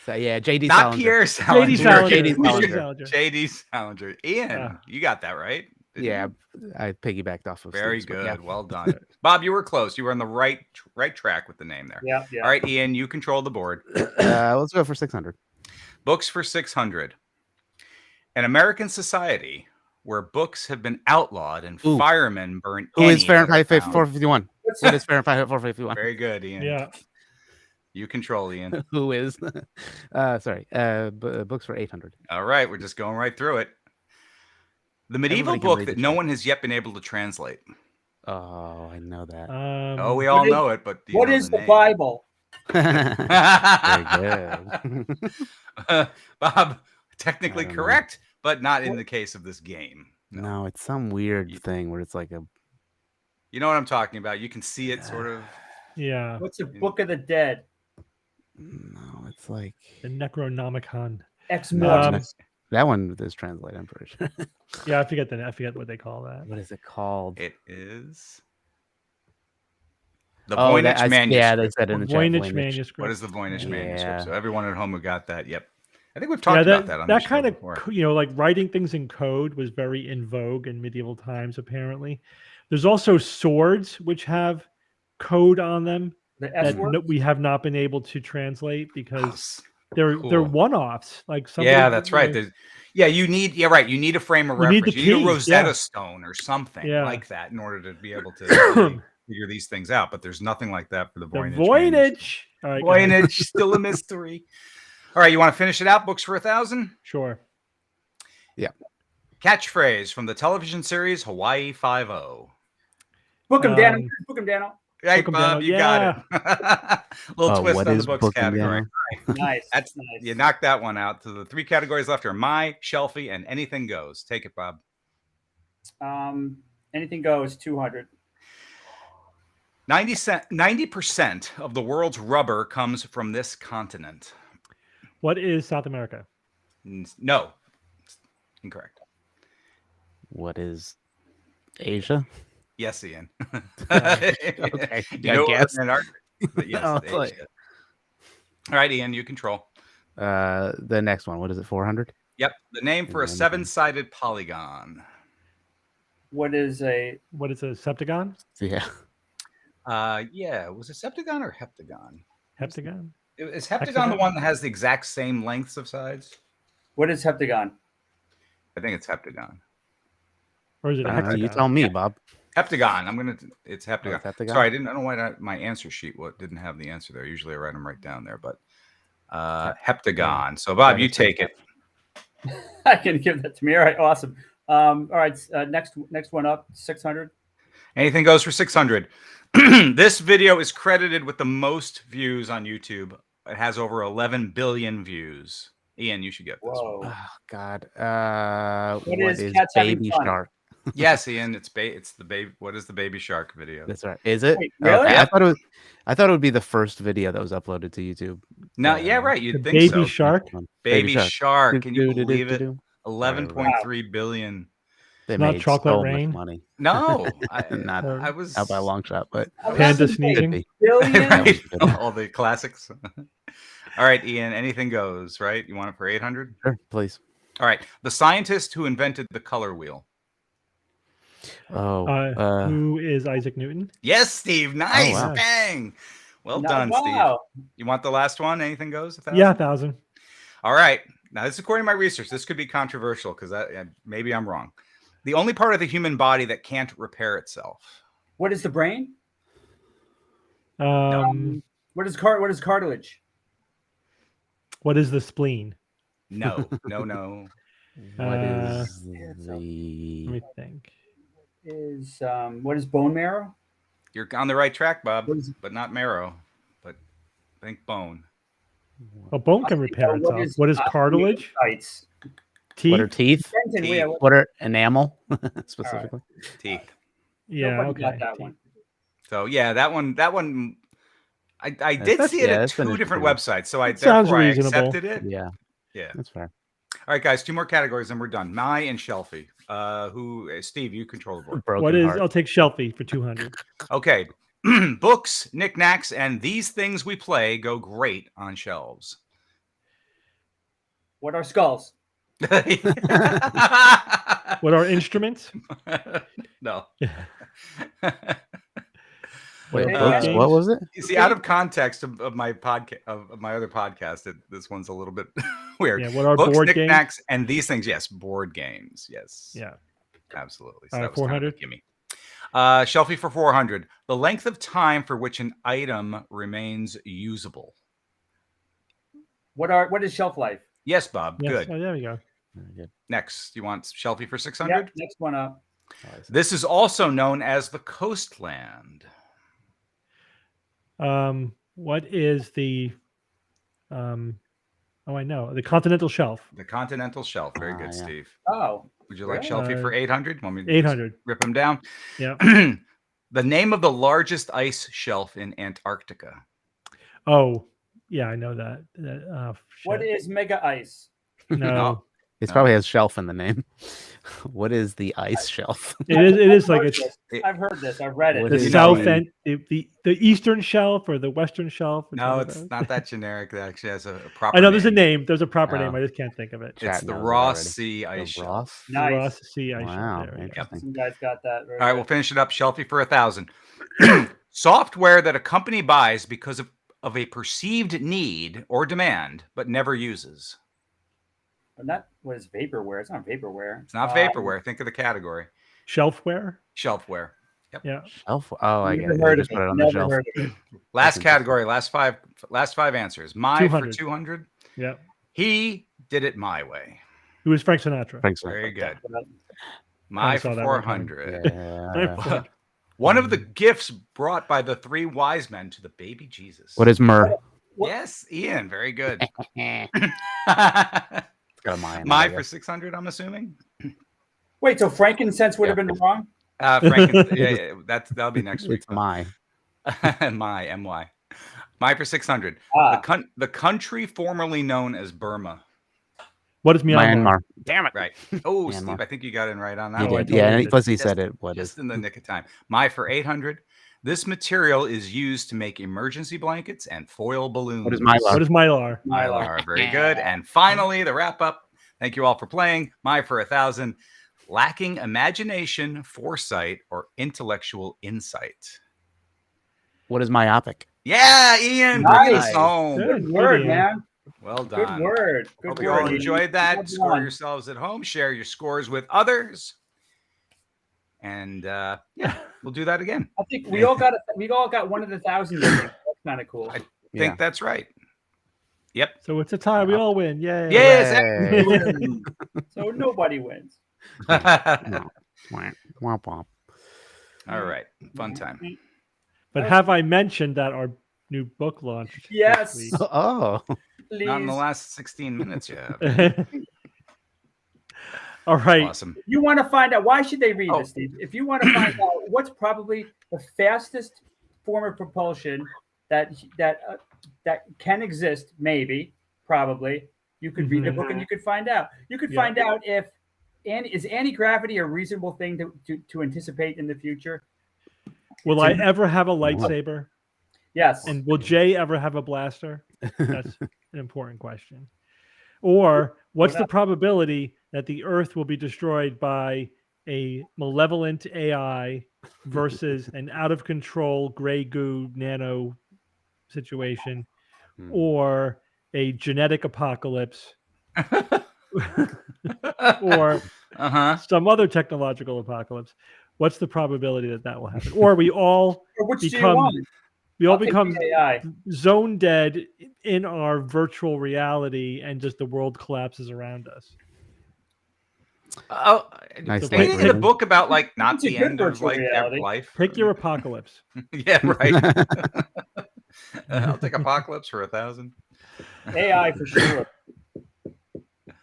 So, yeah, JD Not Salinger. Pierre Salinger. JD Salinger. JD Who's Salinger. JD Salinger. Ian, you got that right. didn't Yeah, you? I piggybacked off of Very Steve's, but good. yeah. Well done. Bob, you were close. You were on the right track with the name there. Yeah, yeah. All right, Ian, you control the board. Let's go for 600. Books for 600. An American society where books have been outlawed and Ooh. firemen burn. Who is any that are Fahrenheit found. 451? What is Fahrenheit 451? Very good, Ian. Yeah. You control, Ian. Who is? Sorry. Books for 800. All right, we're just going right through it. The medieval Everybody can book read that the no chat. one has yet been able to translate. Oh, I know that. Oh, we all What is- know it, but do you What know is the name? Bible? Very good. Bob, technically I don't know. correct, but not in the case of this game. No, it's some weird thing where it's like a. You know what I'm talking about. You can see it sort of. Yeah. What's the Book of the Dead? No, it's like The Necronomicon. Ex No, Mortis. that one is translated. I'm pretty sure. Yeah, I forget what they call that. What is it called? It is the Oh, Voynich that, manuscript. yeah, they said it in the chat. Voynich manuscript. What is the Voynich Yeah. manuscript? So everyone at home who got that, yep. I think we've talked about that on that the kind show of before. like writing things in code was very in vogue in medieval times. Apparently, there's also swords which have code on them The S that word? we have not been able to translate because Oh, they're cool. one-offs. Like somebody, Yeah, that's right. You need You need a frame of You need reference. the You need key, a Rosetta yeah. Stone or something Yeah. like that in order to be able to really figure these things out. But there's nothing like that for the The Voynich. manuscript. Voynich. All right, go ahead. Voynich, still a mystery. All right, you want to finish it out? Books for 1,000. Sure. Catchphrase from the television series Hawaii Five-0. Book him, Daniel. Um, Book him, Daniel. Right, Book 'em Bob, down. you got it. Little twist what on the is books booking category. down? Nice. That's nice. You knocked that one out. So the 3 categories left are My, Shelfie, and Anything Goes. Take it, Bob. Anything goes. 200. 90% of the world's rubber comes from this continent. What is South America? No, incorrect. What is Asia? Yes, Ian. Okay, You I know, guess. but yes, Oh, Asia. like- All right, Ian, you control. The next one. What is it? 400? Yep, the name for a Anything. 7-sided polygon. What is a What is a septagon? Yeah. Yeah, was it septagon or heptagon? Heptagon? Is heptagon the Hexagon? one that has the exact same lengths of sides? what is heptagon? I think it's heptagon. Or is it a hexagon? You tell me, Bob. Heptagon. It's Oh, heptagon. it's heptagon? Sorry, I don't know why my answer sheet didn't have the answer there. Usually I write them right down there, but heptagon. So Bob, you take it. I can give that to me. All right, awesome. All right, next one up. 600. Anything goes for 600. This video is credited with the most views on YouTube. It has over 11 billion views. Ian, you should get this one. Whoa. Oh, God. What What is is Cats Having Baby Fun? Shark? Yes, Ian, it's the baby. What is the Baby Shark video? That's right. Is it? Wait, really? Okay, Yeah. I thought it would be the first video that was uploaded to YouTube. No, yeah, right. You'd The think baby so. shark? Baby Shark. Can you believe it? Do-do-do-do-do. 11.3 billion. They Not made chocolate so rain? much money. No, Not I was out by a long shot, but Panda 11 sneezing? be. billion? right? good. All the classics. All right, Ian, anything goes, right? You want it for 800? Sure, please. All right. The scientist who invented the color wheel. Oh, Who is Isaac Newton? Yes, Steve. Nice. wow. Bang. Well No, done, wow. Steve. You want the last one? Anything goes? 1,000? Yeah, 1,000. All right. Now, this is according to my research. This could be controversial because maybe I'm wrong. The only part of the human body that can't repair itself. What is the brain? What What is cartilage? is the spleen? No. what uh, is Let the me think. What is bone marrow? You're on the right track, Bob, What is- but not marrow. But think bone. A bone can repair What itself. What is cartilage? Sites. what are Teeth? teeth? Dentin, Teeth. yeah, What are enamel specifically? Teeth. Yeah, nobody okay. got that teeth. one. So yeah, that one I did see it at that's two different understandable. websites, so I It sounds therefore I reasonable. accepted it. Yeah, Yeah. that's fair. All right, guys, 2 more categories and we're done. Mai and Shelfie. Steve, you control the board. Broken What is? heart. I'll take Shelfie for 200. Okay. Books, knickknacks, and these things we play go great on shelves. What are skulls? What are instruments? No. Wait, Hey, books? Games? What was it? You see, out of context of my podcast of my other podcast, this one's a little bit weird. Yeah. What are Books, board games? knickknacks, and these things. Yes, board games. Yes. Yeah. Absolutely. All right, that was kind of a 400. gimme. Shelfie for 400. The length of time for which an item remains usable. What is shelf life? Yes, Bob. Yes. Good. Oh, there we go. Very good. Next, you want Shelfie for 600? Yep, next one up. This is also known as the coastland. What is the? Oh, I know the continental shelf. The continental shelf. Very good, yeah. Steve. Oh, Would you like Yeah. Shelfie for 800? Want me to 800. rip them down? Yeah. The name of the largest ice shelf in Antarctica. Oh, yeah, I know that. what Shit. is mega ice? No, It No. probably has shelf in the name. What is the ice shelf? it is. It is like I've it's heard this. I've heard this. I've read it. What the is You south know, end, the eastern shelf or the western shelf. Which No, one of it's those? not that generic. It actually has a proper I know there's a name. name. There's a proper Oh. name. I just can't think of it. It's Chat the knows it Ross already. Sea The Ice Shelf. Ross? Nice. Ross Sea Ice Wow, Shelf. There we go. interesting. Some guys got that. Very All right, good. we'll finish it up. Shelfie for 1,000. Software that a company buys because of a perceived need or demand, but never uses. But not what is vaporware? It's not vaporware. It's not vaporware. Think of the category. Shelfware. Shelfware. Yeah. Shelf? Oh, I get Never it. heard You of just put it it. on the Never shelf. heard of it. Last interesting. category. Last five answers. My 200. for 200. Yeah. He did it my way. It was Frank Sinatra. Thanks, sir. Very good. But My saw for that one coming. 400. Yeah. One of the gifts brought by the 3 wise men to the baby Jesus. What is myrrh? What- Yes, Ian. Very good. It's got a mine. My for 600, I'm assuming. Wait, so frankincense would have been wrong? That'll be next week. It's my. My for 600. Ah, The country formerly known as Burma. What is Myanmar? Myanmar. Damn it. Right. Oh, Myanmar. Steve, I think you got in right on that You Oh, I one. did. Yeah, totally and did. plus he Just- said it. What is? Just in the nick of time. My for 800. This material is used to make emergency blankets and foil balloons. What is Mylar? What is Mylar? Mylar. Very good. And finally, the wrap up. Thank you all for playing. My for 1,000. Lacking imagination, foresight, or intellectual insight. What is myopic? Yeah, Ian, Nice. bring us home. Good. good word, Ian. man. Well Good done. word. Good Hope word. you all Ian. enjoyed that. Well Score done. yourselves at home. Share your scores with others. And yeah, we'll do that again. I think we all got one of the 1,000. That's kind of cool. I Yeah. think that's right. Yep. So it's a tie. We all win. Yay. Yes. Yay. So nobody wins. All No. Womp, womp. right. Fun time. But have I mentioned that our new book launched? this Yes. week? Oh, Please. Not in the last 16 minutes yet. All right. Awesome. You want to find out why should they read Oh. this, Steve? If you want to find out what's probably the fastest form of propulsion that can exist, maybe, probably, you could read the book and you could find out. You could Yeah. find out if is anti-gravity a reasonable thing to anticipate in the future? Will I ever have a lightsaber? Yes. And will Jay ever have a blaster? That's an important question. Or what's the probability that the Earth will be destroyed by a malevolent AI versus an out of control gray goo nano situation, or a genetic apocalypse, or some other technological apocalypse? What's the probability that that will happen? Or we all Or which do you become want? I'll take become the AI. zone dead in our virtual reality, and just the world collapses around us. Oh, Nice anything in the statement. book about like not It's a the good end of virtual like reality. life? Pick your apocalypse. Yeah, right. I'll take apocalypse for 1,000. AI for sure.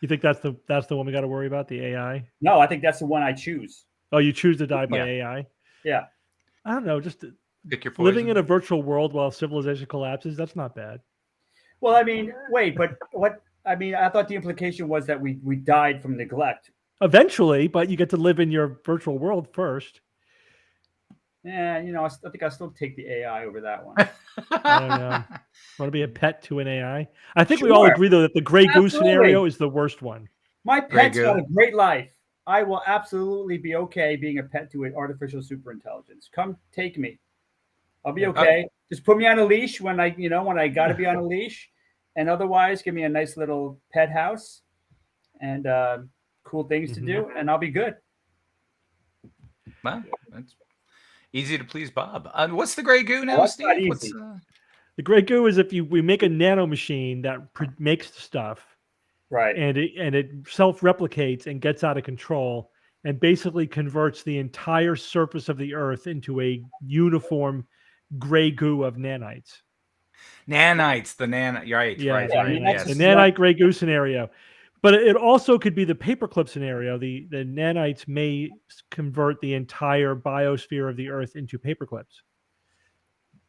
You think that's the one we got to worry about, the AI? No, I think that's the one I choose. Oh, you choose to die by Yeah. AI? Yeah. I don't know. Just Pick your poison. living in a virtual world while civilization collapses, that's not bad. Well, I mean, wait, but what? I mean, I thought the implication was that we died from neglect. Eventually, but you get to live in your virtual world first. Yeah, you know, I think I'll still take the AI over that one. I don't know. Want to be a pet to an AI? I think we all Sure. agree, though, that the Grey Goose Absolutely. scenario is the worst one. My Grey pet's got Goo. a great life. I will absolutely be okay being a pet to an artificial superintelligence. Come take me. I'll be okay. Just put me on a leash when I got to be on a leash, and otherwise give me a nice little pet house and cool things to do, and I'll be good. Well, that's easy to please Bob. What's the Grey Goo now, Well, that's Steve? not What's, easy. The Grey Goo is if we make a nano machine that makes the stuff, Right. and it self-replicates and gets out of control and basically converts the entire surface of the Earth into a uniform gray goo of nanites. Nanites, the right, Yeah, right, the right. nanite, Yes. the nanite gray goo scenario. But it also could be the paperclip scenario. The nanites may convert the entire biosphere of the Earth into paperclips.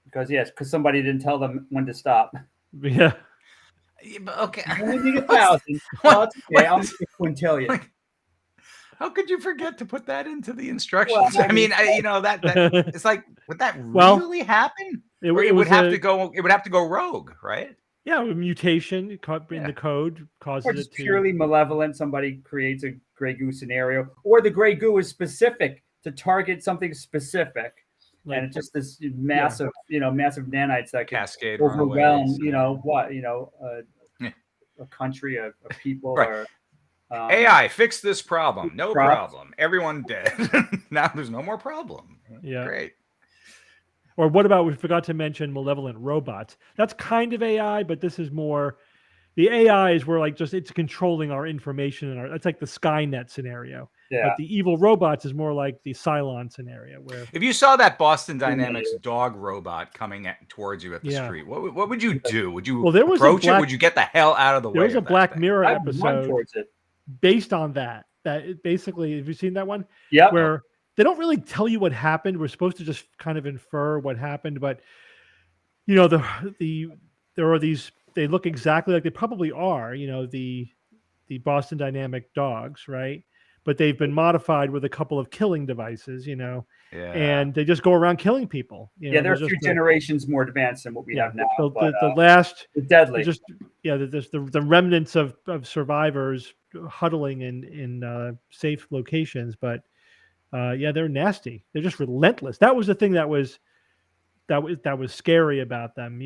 Because somebody didn't tell them when to stop. Yeah. Yeah, but okay. You only need 1,000. Well, it's okay. I'll make a quintillion. Like, how could you forget to put that into the instructions? Well, I mean, that it's like, would that Well, really happen? It Or it would was have to go. It would have to go rogue, right? Yeah, a mutation in Yeah. the code Or causes just it to. purely malevolent. Somebody creates a gray goo scenario, or the gray goo is specific to target something specific, Like, and it's just this massive, massive nanites that can Cascade runaways. overwhelm, Yeah. a country, of people, Right. or AI, fix this problem. No Crops. problem. Everyone dead. Now there's no more problem. Yeah. Great. Or what about, we forgot to mention malevolent robots. That's kind of AI, but this is more, the AI is where it's controlling our information, and it's like the Skynet scenario. Yeah. But the evil robots is more like the Cylon scenario, where If you saw that Boston Dynamics dog robot coming towards you at the Yeah. street, what would you do? Would you Well, there was a approach it? Black- Would you get the hell out of the way? there was a of that Black thing? Mirror I'd run episode towards it. based on that. That it basically, have you seen that one? Yep. Where they don't really tell you what happened. We're supposed to just kind of infer what happened, but there are these. They look exactly like they probably are. The Boston Dynamic dogs, right? But they've been modified with a couple of killing devices, Yeah. and they just go around killing people. Yeah, they're a just few generations more advanced than what we have now. The last, They're deadly. the remnants of survivors huddling in safe locations, but they're nasty. They're just relentless. That was the thing that was scary about them.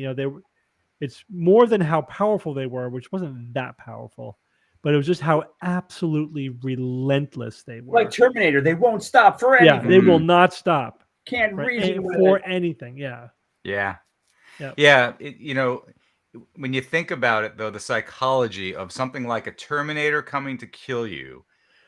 It's more than how powerful they were, which wasn't that powerful, but it was just how absolutely relentless they were. Like Terminator, they won't stop for anything. Yeah, they will not stop Can't reason with for it. anything. Yeah. Yeah. Yep. Yeah. When you think about it, though, the psychology of something like a Terminator coming to kill you,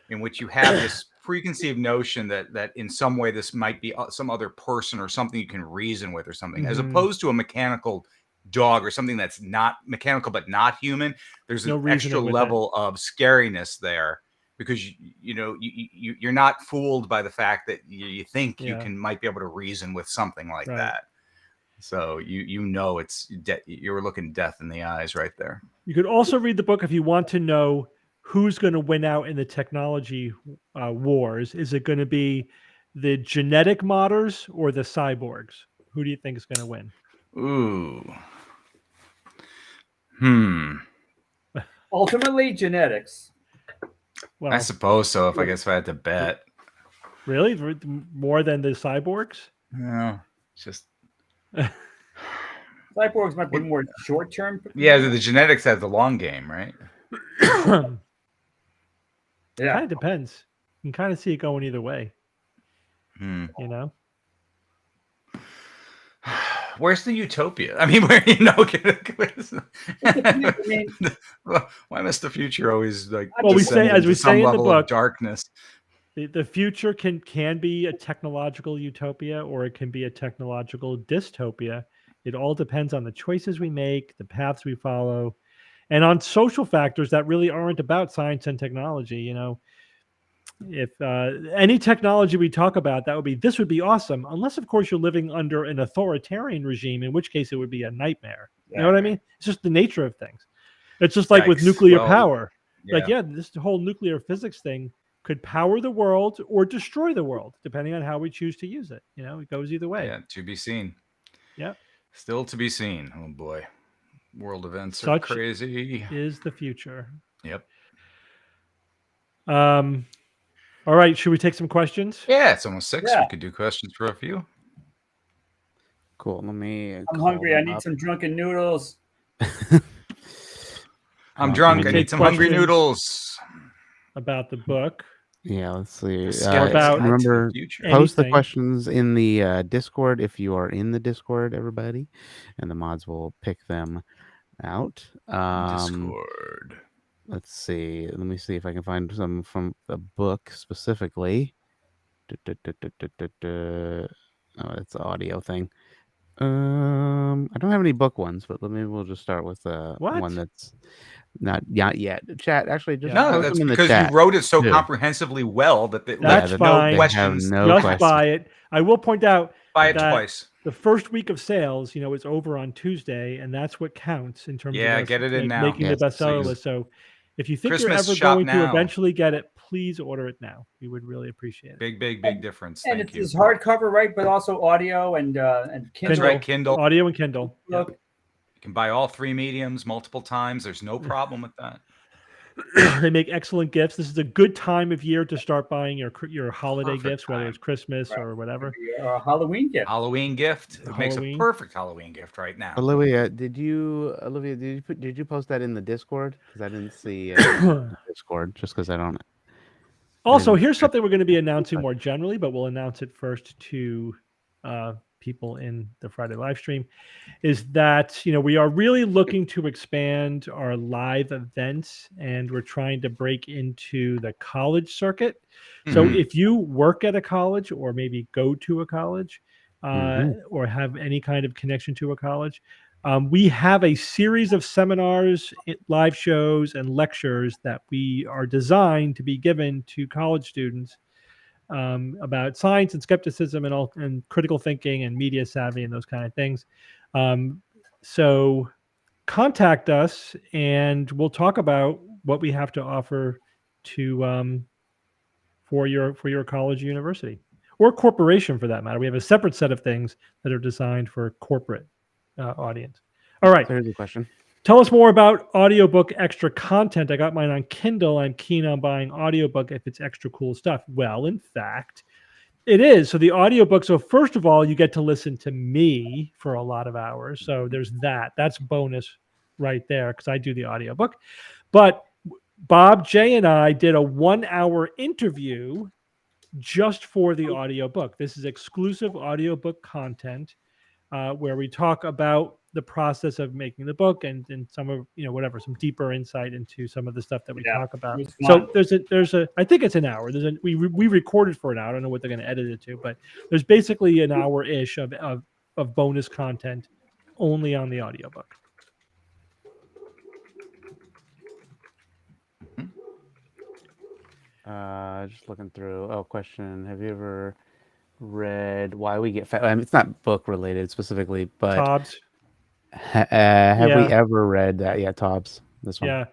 in which you have this preconceived notion that in some way this might be some other person or something you can reason with or something, as opposed to a mechanical dog or something that's not mechanical but not human. There's No an reasoning extra with level of scariness there, because you're not fooled by the fact that you think you might be able to reason with something like that. So it's you're looking death in the eyes right there. You could also read the book if you want to know who's going to win out in the technology wars. Is it going to be the genetic modders or the cyborgs? Who do you think is going to win? Ooh. Ultimately, genetics. Well, I suppose so. If I had to bet. Really, more than the cyborgs? No, it's just Cyborgs might be more short term. yeah. The genetics has the long game, right? Kind Yeah. of depends. You can kind of see it going either way. Where's the utopia? I mean, why must the future always Well, we say, as we say in the book, darkness. The future can be a technological utopia, or it can be a technological dystopia. It all depends on the choices we make, the paths we follow, and on social factors that really aren't about science and technology. If any technology we talk about, this would be awesome, unless of course you're living under an authoritarian regime, in which case it would be a nightmare. You know what I mean? It's just the nature of things. It's just like with Yikes. nuclear Well, power. Like, yeah. this whole nuclear physics thing could power the world or destroy the world, depending on how we choose to use it. It goes either way. Yeah, to be seen. Yeah. Still to be seen. Oh boy. World events are Such crazy. is the future. Yep. All right. Should we take some questions? Yeah, it's almost 6. Yeah. We could do questions for a few. Cool. Let me. I'm call hungry. I them need up. some drunken noodles. I'm Can drunk. we I take need some hungry questions? noodles. About the book. Yeah, let's see. About Guide to the remember, future. post the anything. questions in the Discord if you are in the Discord, everybody, and the mods will pick them out. Discord. Let's see. Let me see if I can find some from the book specifically. Oh, it's the audio thing. I don't have any book ones, but we'll just start with What? one that's not yet. Chat, actually, just Yeah. No, post that's them in the because chat. you wrote it so too. comprehensively well that That's left fine. no They have questions. no Just questions. buy it. I will point out Buy it that twice. the first week of sales, is over on Tuesday, and that's what counts in terms Yeah, of us, get it in now. making Yes, the bestseller please. list. So if you think Christmas you're ever shop going to now. eventually get it, please order it now. We would really appreciate it. Big difference. And Thank you. it's hardcover, right? But also audio and That's Kindle. right, Kindle. Audio and Kindle. Yeah. Look, You can buy all 3 mediums multiple times. There's no problem with that. They make excellent gifts. This is a good time of year to start buying your holiday Perfect gifts, whether time. it's Christmas Right. or whatever. a Halloween gift. Halloween gift. It makes a Halloween. perfect Halloween gift right now. Olivia, did you post that in the Discord? Because I didn't see the Discord. Just because I don't. Also, didn't here's check something we're going to be announcing Okay. more generally, but we'll announce it first to people in the Friday live stream, is that we are really looking to expand our live events, and we're trying to break into the college circuit. So Mhm. if you work at a college or maybe go to a college or have any kind of connection to a college, we have a series of seminars, live shows, and lectures that we are designed to be given to college students about science and skepticism and critical thinking and media savvy and those kind of things. So contact us and we'll talk about what we have to offer to for your college or university or corporation for that matter. We have a separate set of things that are designed for corporate audience. All right. So here's the question. Tell us more about audiobook extra content. I got mine on Kindle. I'm keen on buying audiobook if it's extra cool stuff. Well, in fact, it is. So the audiobook, so first of all, you get to listen to me for a lot of hours. So there's that. That's bonus right there because I do the audiobook. But Bob, Jay, and I did a 1-hour interview just for the audiobook. This is exclusive audiobook content where we talk about the process of making the book and some of some deeper insight into some of the stuff that we talk about. It's So fun. there's a I think it's an hour. We recorded for an hour. I don't know what they're going to edit it to, but there's basically an hour ish of bonus content only on the audiobook. Just looking through. Oh, question. Have you ever read Why We Get Fat? I mean, it's not book related specifically, but Tobbs. have Yeah. we ever read that? Yeah, Tobbs. This one. Yeah.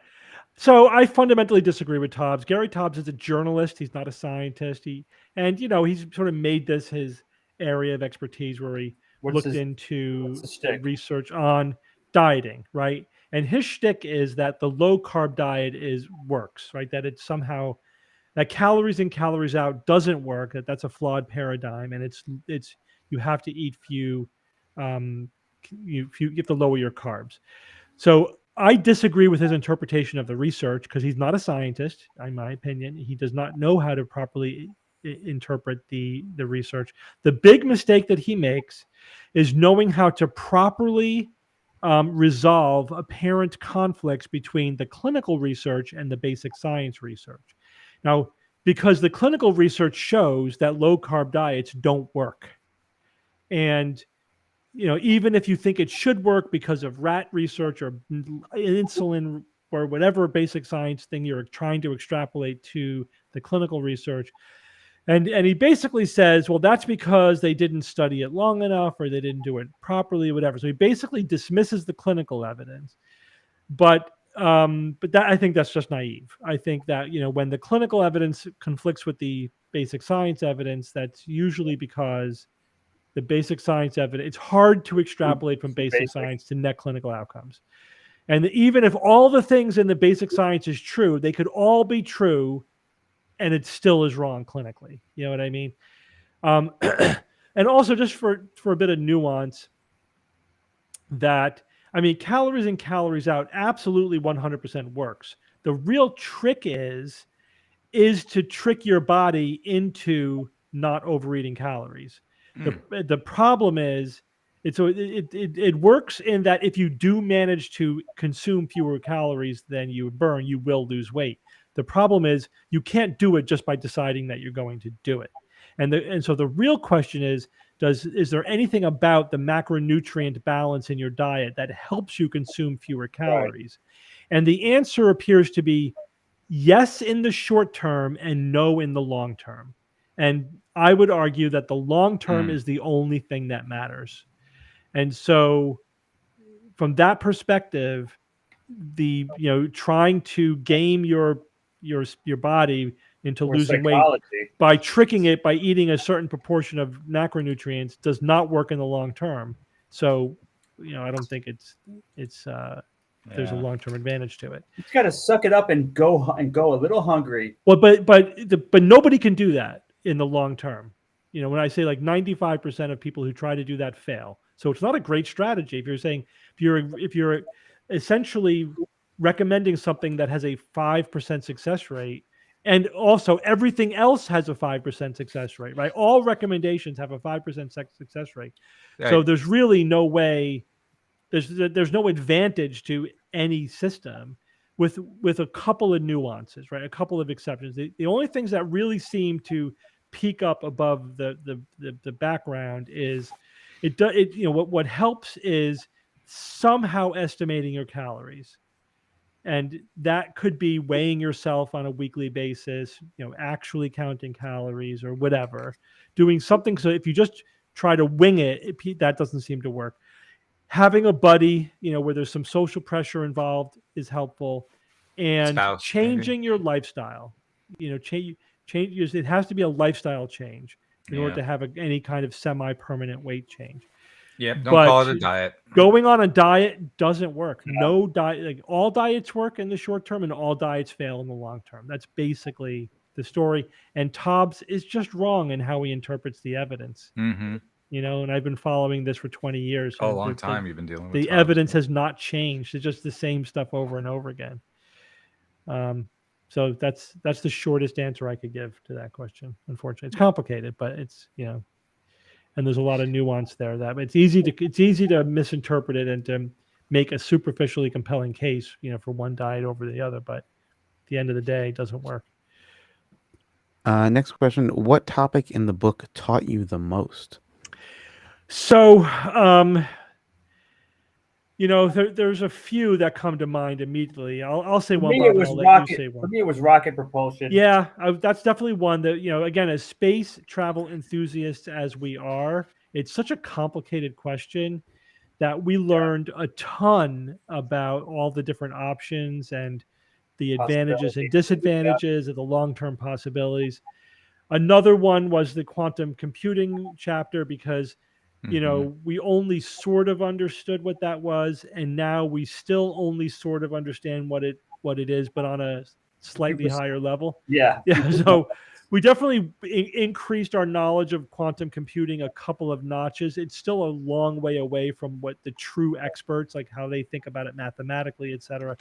So I fundamentally disagree with Tobbs. Gary Tobbs is a journalist. He's not a scientist. He's sort of made this his area of expertise where he looked into what's the shtick? research on dieting, right? And his shtick is that the low carb diet works, right? That it's somehow that calories in, calories out doesn't work. That's a flawed paradigm, and it's you have to eat few. You have to lower your carbs. So I disagree with his interpretation of the research because he's not a scientist, in my opinion. He does not know how to properly interpret the research. The big mistake that he makes is knowing how to properly resolve apparent conflicts between the clinical research and the basic science research. Now, because the clinical research shows that low carb diets don't work. And even if you think it should work because of rat research or insulin or whatever basic science thing you're trying to extrapolate to the clinical research. And he basically says, well, that's because they didn't study it long enough or they didn't do it properly, whatever. So he basically dismisses the clinical evidence. But that, I think that's just naive. I think that, when the clinical evidence conflicts with the basic science evidence, that's usually because the basic science evidence, it's hard to extrapolate from basic science to net clinical outcomes. And even if all the things in the basic science is true, they could all be true and it still is wrong clinically. You know what I mean? And also just for a bit of nuance, that, calories in, calories out absolutely 100% works. The real trick is to trick your body into not overeating calories. The problem is, it works in that if you do manage to consume fewer calories than you burn, you will lose weight. The problem is you can't do it just by deciding that you're going to do it. And so the real question is there anything about the macronutrient balance in your diet that helps you consume fewer calories? Right. And the answer appears to be yes in the short term and no in the long term. And I would argue that the long term is the only thing that matters. And so from that perspective, trying to game your body into losing weight by tricking it by eating a certain proportion of macronutrients does not work in the long term. So, I don't think there's a long-term advantage to it. You got to suck it up and go a little hungry. Well, but nobody can do that in the long term. When I say like 95% of people who try to do that fail. So it's not a great strategy. If you're essentially recommending something that has a 5% success rate, and also everything else has a 5% success rate, right? All recommendations have a 5% success rate. Right. So there's really no way, there's no advantage to any system with a couple of nuances, right? A couple of exceptions. The only things that really seem to peak up above the background is what helps is somehow estimating your calories. And that could be weighing yourself on a weekly basis, actually counting calories or whatever, doing something. So if you just try to wing it, that doesn't seem to work. Having a buddy, where there's some social pressure involved is helpful, and changing your lifestyle, change. It has to be a lifestyle change in order to have any kind of semi-permanent weight change. Yeah, don't call it a diet. Going on a diet doesn't work. No diet, like all diets work in the short term and all diets fail in the long term. That's basically the story. And Taubes is just wrong in how he interprets the evidence. Mm-hmm. And I've been following this for 20 years. A long time you've been dealing with the Taubes. Evidence has not changed. It's just the same stuff over and over again. So that's the shortest answer I could give to that question. Unfortunately, it's complicated, but it's and there's a lot of nuance there. That it's easy to misinterpret it and to make a superficially compelling case, for one diet over the other. But at the end of the day, it doesn't work. Next question: what topic in the book taught you the most? So, there's a few that come to mind immediately. I'll say one, Bob, and I'll let you say one. For me, it was rocket propulsion. Yeah, that's definitely one that, again, as space travel enthusiasts as we are, it's such a complicated question that we learned a ton about all the different options and the advantages and disadvantages of the long-term possibilities. Another one was the quantum computing chapter because we only sort of understood what that was, and now we still only sort of understand what it is, but on a slightly higher level. Yeah. So we definitely increased our knowledge of quantum computing a couple of notches. It's still a long way away from what the true experts, like how they think about it mathematically, et cetera.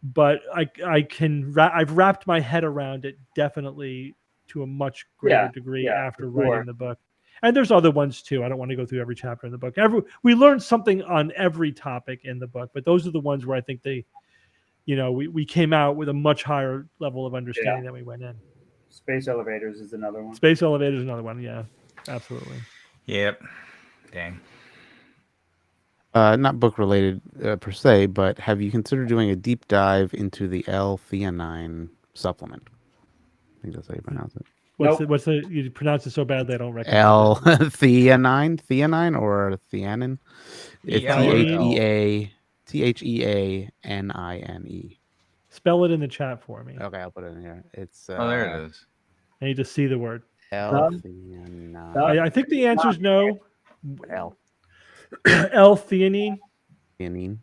But I've wrapped my head around it definitely to a much greater degree after writing the book. And there's other ones too. I don't want to go through every chapter in the book. We learned something on every topic in the book, but those are the ones where I think we came out with a much higher level of understanding than we went in. Space elevators is another one. Space elevators is another one. Yeah, absolutely. Yep. Dang. Not book related per se, but have you considered doing a deep dive into the L-theanine supplement? I think that's how you pronounce it. What's the you pronounce it so badly I don't recognize Theanine or theanine. It's Theanine. Theanine. Spell it in the chat for me. Okay, I'll put it in here. It's Oh, there it is. I need to see the word. L-theanine. I think the answer is no. L. L-theanine. Theanine.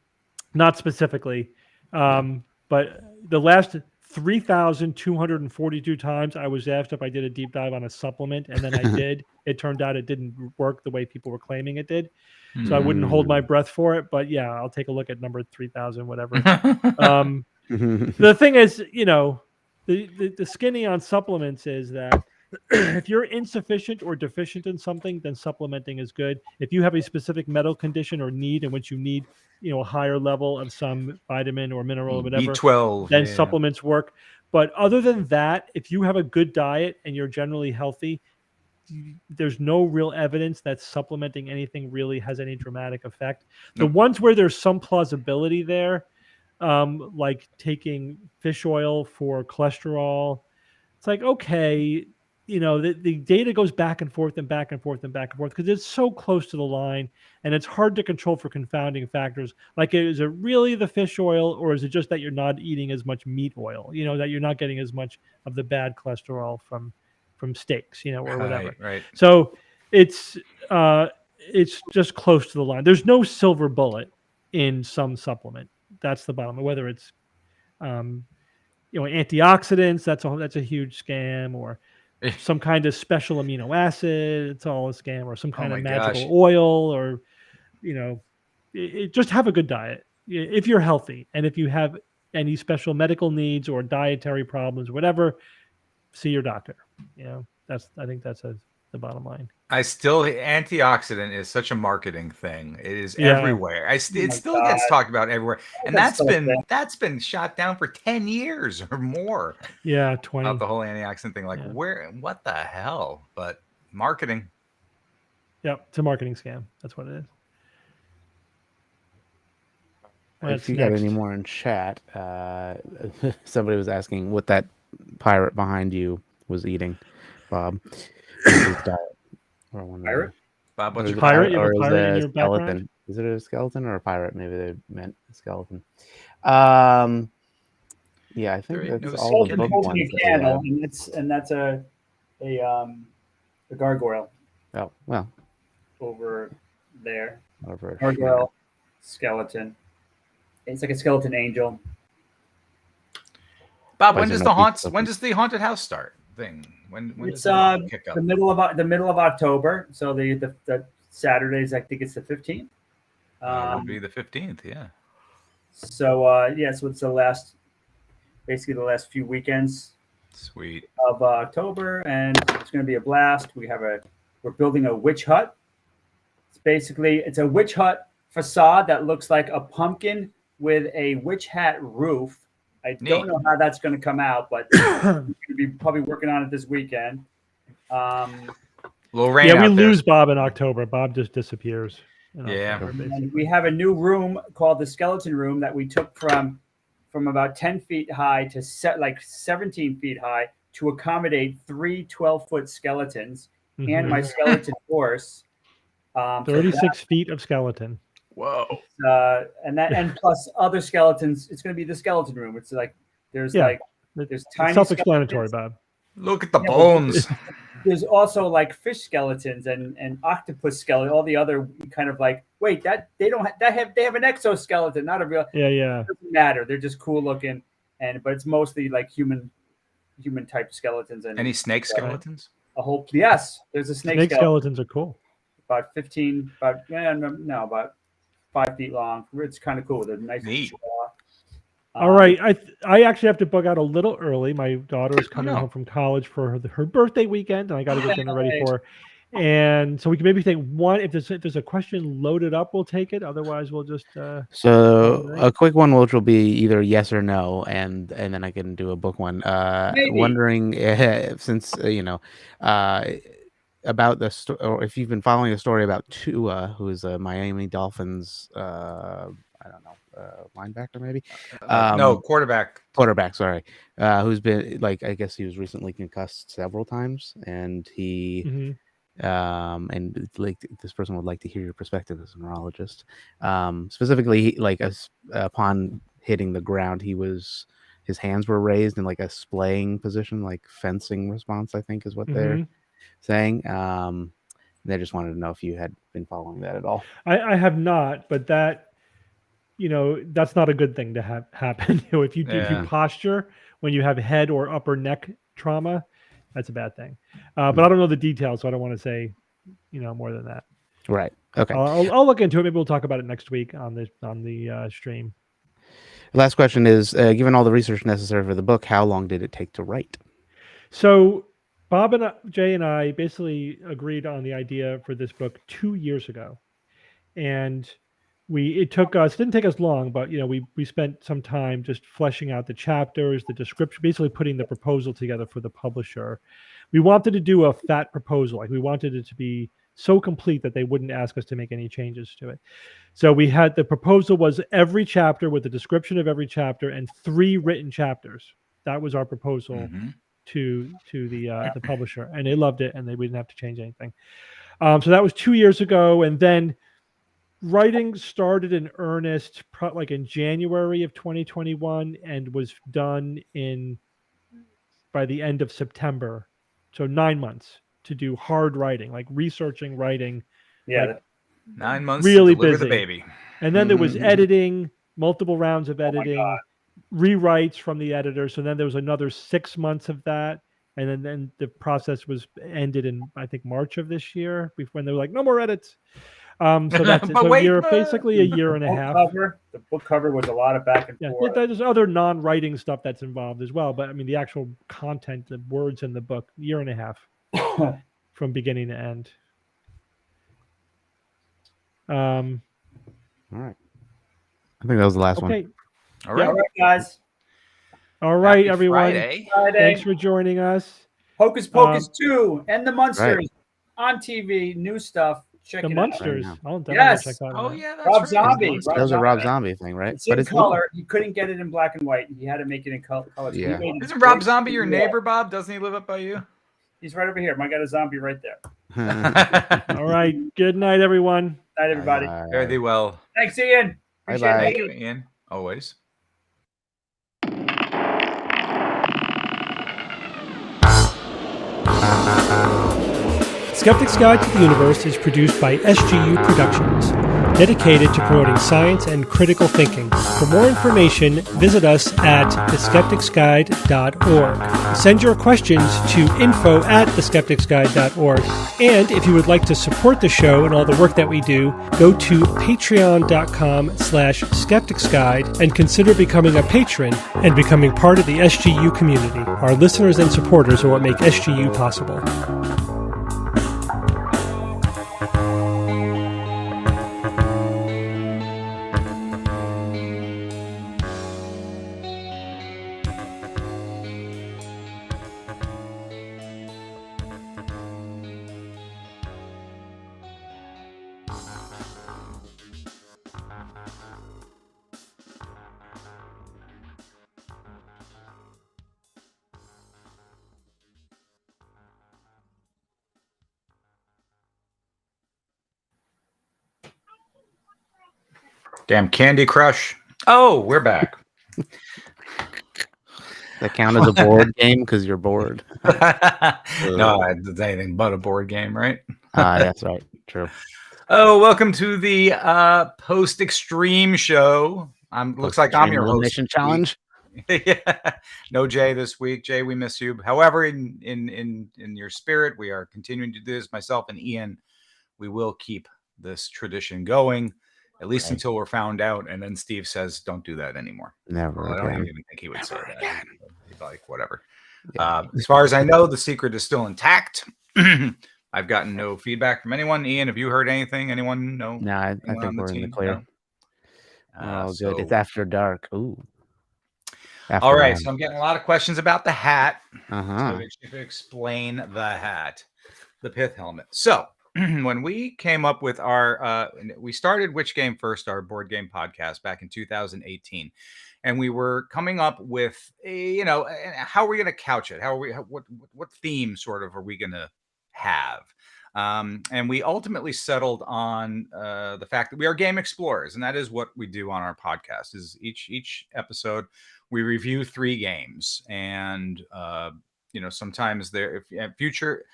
Not specifically, but the last 3,242 times I was asked if I did a deep dive on a supplement, and then I did. It turned out it didn't work the way people were claiming it did, so I wouldn't hold my breath for it. But yeah, I'll take a look at number 3,000, whatever. The thing is, the skinny on supplements is that if you're insufficient or deficient in something, then supplementing is good. If you have a specific medical condition or need in which you need, a higher level of some vitamin or mineral or whatever, B12, then supplements work. But other than that, if you have a good diet and you're generally healthy, there's no real evidence that supplementing anything really has any dramatic effect. The ones where there's some plausibility there, like taking fish oil for cholesterol, it's like, okay, the data goes back and forth and back and forth and back and forth because it's so close to the line and it's hard to control for confounding factors. Like, is it really the fish oil, or is it just that you're not eating as much meat oil, that you're not getting as much of the bad cholesterol from steaks, or whatever. Right. So it's just close to the line. There's no silver bullet in some supplement. That's the bottom. Whether it's antioxidants, that's a huge scam, or some kind of special amino acid, it's all a scam, or some kind of magical oil, or just have a good diet if you're healthy, and if you have any special medical needs or dietary problems, whatever, see your doctor. I think that's the bottom line. Antioxidant is such a marketing thing. It is everywhere. It still gets talked about everywhere, and that's been shot down for 10 years or more. Yeah, 20. About the whole antioxidant thing. Like, what the hell? But marketing. Yep, it's a marketing scam. That's what it is. If you got any more in chat, somebody was asking what that pirate behind you was eating, Bob. Pirate? Bob, what's your pirate? Or is pirate in it your a skeleton? background? Is it a skeleton or a pirate? Maybe they meant a skeleton. Yeah, I think that's all the book ones. Candle, and that's a gargoyle. Oh, well. Over there. Gargoyle, skeleton. It's like a skeleton angel. Bob, when does the haunted house start thing? When it's does it kick up? the middle of October. So the Saturdays, I think it's the 15th. It would be the 15th, yeah. So so it's basically the last few weekends. Sweet. Of October, and it's going to be a blast. We're building a witch hut. It's a witch hut facade that looks like a pumpkin with a witch hat roof. I don't know how that's going to come out, but we're going to be probably working on it this weekend. We lose Bob in October. Bob just disappears. And we have a new room called the skeleton room that we took from about 10 feet high to 17 feet high to accommodate 3 12-foot skeletons and my skeleton horse. 36 feet of skeleton. Whoa. And plus other skeletons. It's going to be the skeleton room. It's like there's tiny self-explanatory, Bob. Look at the bones. There's also like fish skeletons and octopus skeleton. All the other kind of like, wait, that they have an exoskeleton, not a real. Yeah. It doesn't matter. They're just cool looking, but it's mostly like human type skeletons. And any snake skeletons? Yes. There's a snake skeletons are cool. About 5 feet long. It's kind of cool with a nice. Neat. All right, I actually have to bug out a little early. My daughter is coming home from college for her birthday weekend, and I got to get dinner ready for her. And so we can maybe take one. If there's a question loaded up, we'll take it. Otherwise, we'll just. So a quick one, which will be either yes or no, and then I can do a book one. Wondering since about the story, or if you've been following the story about Tua, who is a Miami Dolphins. I don't know, linebacker maybe. No, quarterback. Quarterback, sorry, who's been like, I guess he was recently concussed several times, and he and like this person would like to hear your perspective as a neurologist. Specifically, like upon hitting the ground, his hands were raised in like a splaying position, like fencing response, I think is what they're saying. They just wanted to know if you had been following that at all. I have not, but that, that's not a good thing to have happen. If you posture when you have head or upper neck trauma, that's a bad thing. But I don't know the details, so I don't want to say, more than that. Right. Okay. I'll look into it. Maybe we'll talk about it next week on the stream. Last question is, given all the research necessary for the book, how long did it take to write? So Bob and Jay and I basically agreed on the idea for this book 2 years ago, and it didn't take us long, but we spent some time just fleshing out the chapters, the description, basically putting the proposal together for the publisher. We wanted to do a fat proposal. Like, we wanted it to be so complete that they wouldn't ask us to make any changes to it. So we had, the proposal was every chapter with a description of every chapter and 3 written chapters. That was our proposal to the publisher, and they loved it, and we didn't have to change anything. So that was 2 years ago, and then writing started in earnest like in January of 2021 and was done by the end of September. So 9 months to do hard writing, like researching, writing. Yeah, like 9 months really to deliver busy. the baby. And then there was editing, multiple rounds of editing, rewrites from the editor. So then there was another 6 months of that. And then the process was ended in, I think, March of this year, when they were like, no more edits. So that's it. So basically a year and a half. The book cover was a lot of back and forth. There's other non-writing stuff that's involved as well, but I mean the actual content, the words in the book, year and a half from beginning to end. All right. I think that was the last one. All right. All right, guys. All right, Happy everyone. Friday. Thanks for joining us. Hocus Pocus 2 and the Munsters on TV, new stuff. Check the it Munsters. out. I'll definitely check that Oh out. yeah, that's Rob right. Zombie. That was a Rob Zombie thing, right? It's in color. He couldn't get it in black and white. He had to make it in color. Yeah. Isn't Rob Zombie your neighbor, Bob? Doesn't he live up by you? He's right over here. I got a zombie right there. All right. Good night, everyone. Night, everybody. Fare thee well. Thanks, Ian. Appreciate Bye-bye. Thank it. you, Ian. Always. Skeptic's Guide to the Universe is produced by SGU Productions, dedicated to promoting science and critical thinking. For more information, visit us at theskepticsguide.org. Send your questions to info@theskepticsguide.org. And if you would like to support the show and all the work that we do, go to patreon.com/skepticsguide and consider becoming a patron and becoming part of the SGU community. Our listeners and supporters are what make SGU possible. Damn Candy Crush. Oh, we're back. That count as a board game because you're bored. No, it's anything but a board game, right? That's right. True. Oh, welcome to the post-extreme show. Looks like I'm your host. Elimination challenge. Yeah. No Jay this week. Jay, we miss you. However, in your spirit, we are continuing to do this. Myself and Ian, we will keep this tradition going, at least until we're found out. And then Steve says, "Don't do that anymore." Never. Well, I don't again. even think he would say Never that. again. He'd be like, whatever. Yeah. As far as I know, the secret is still intact. I've gotten no feedback from anyone. Ian, have you heard anything? Anyone? No. No, I think we're in the clear. No? Oh, good. It's after dark. Ooh. All right. So I'm getting a lot of questions about the hat. Uh-huh. So if you explain the hat, the pith helmet. So when we came up with our, we started Which Game First, our board game podcast back in 2018. And we were coming up with, how are we going to couch it? What theme sort of are we going to have? And we ultimately settled on the fact that we are game explorers, and that is what we do on our podcast. Is each episode we review 3 games, and sometimes they're future,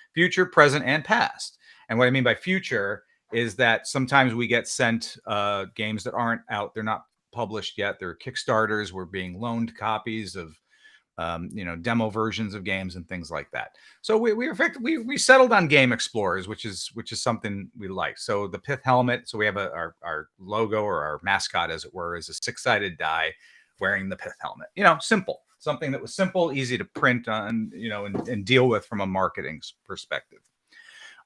present, and past. And what I mean by future is that sometimes we get sent games that aren't out; they're not published yet. They're Kickstarters. We're being loaned copies of demo versions of games and things like that. So we settled on game explorers, which is something we like. So the pith helmet. So we have our logo, or our mascot, as it were, is a 6-sided die wearing the pith helmet. Simple, something that was simple, easy to print on, and deal with from a marketing perspective.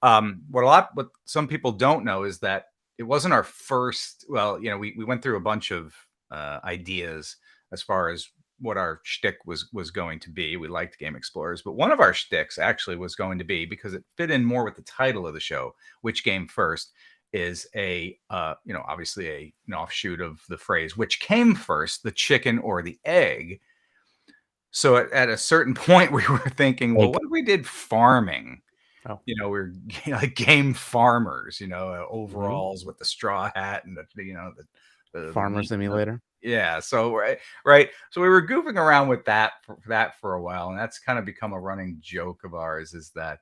What some people don't know is that it wasn't our first. Well, we went through a bunch of ideas as far as what our shtick was going to be. We liked game explorers, but one of our shticks actually was going to be, because it fit in more with the title of the show, Which Game First, is obviously an offshoot of the phrase which came first, the chicken or the egg. So at a certain point we were thinking, well, what if we did farming? Oh. We're like game farmers, overalls with the straw hat and the Farmer Simulator. Yeah. So right. So we were goofing around with that for a while, and that's kind of become a running joke of ours, is that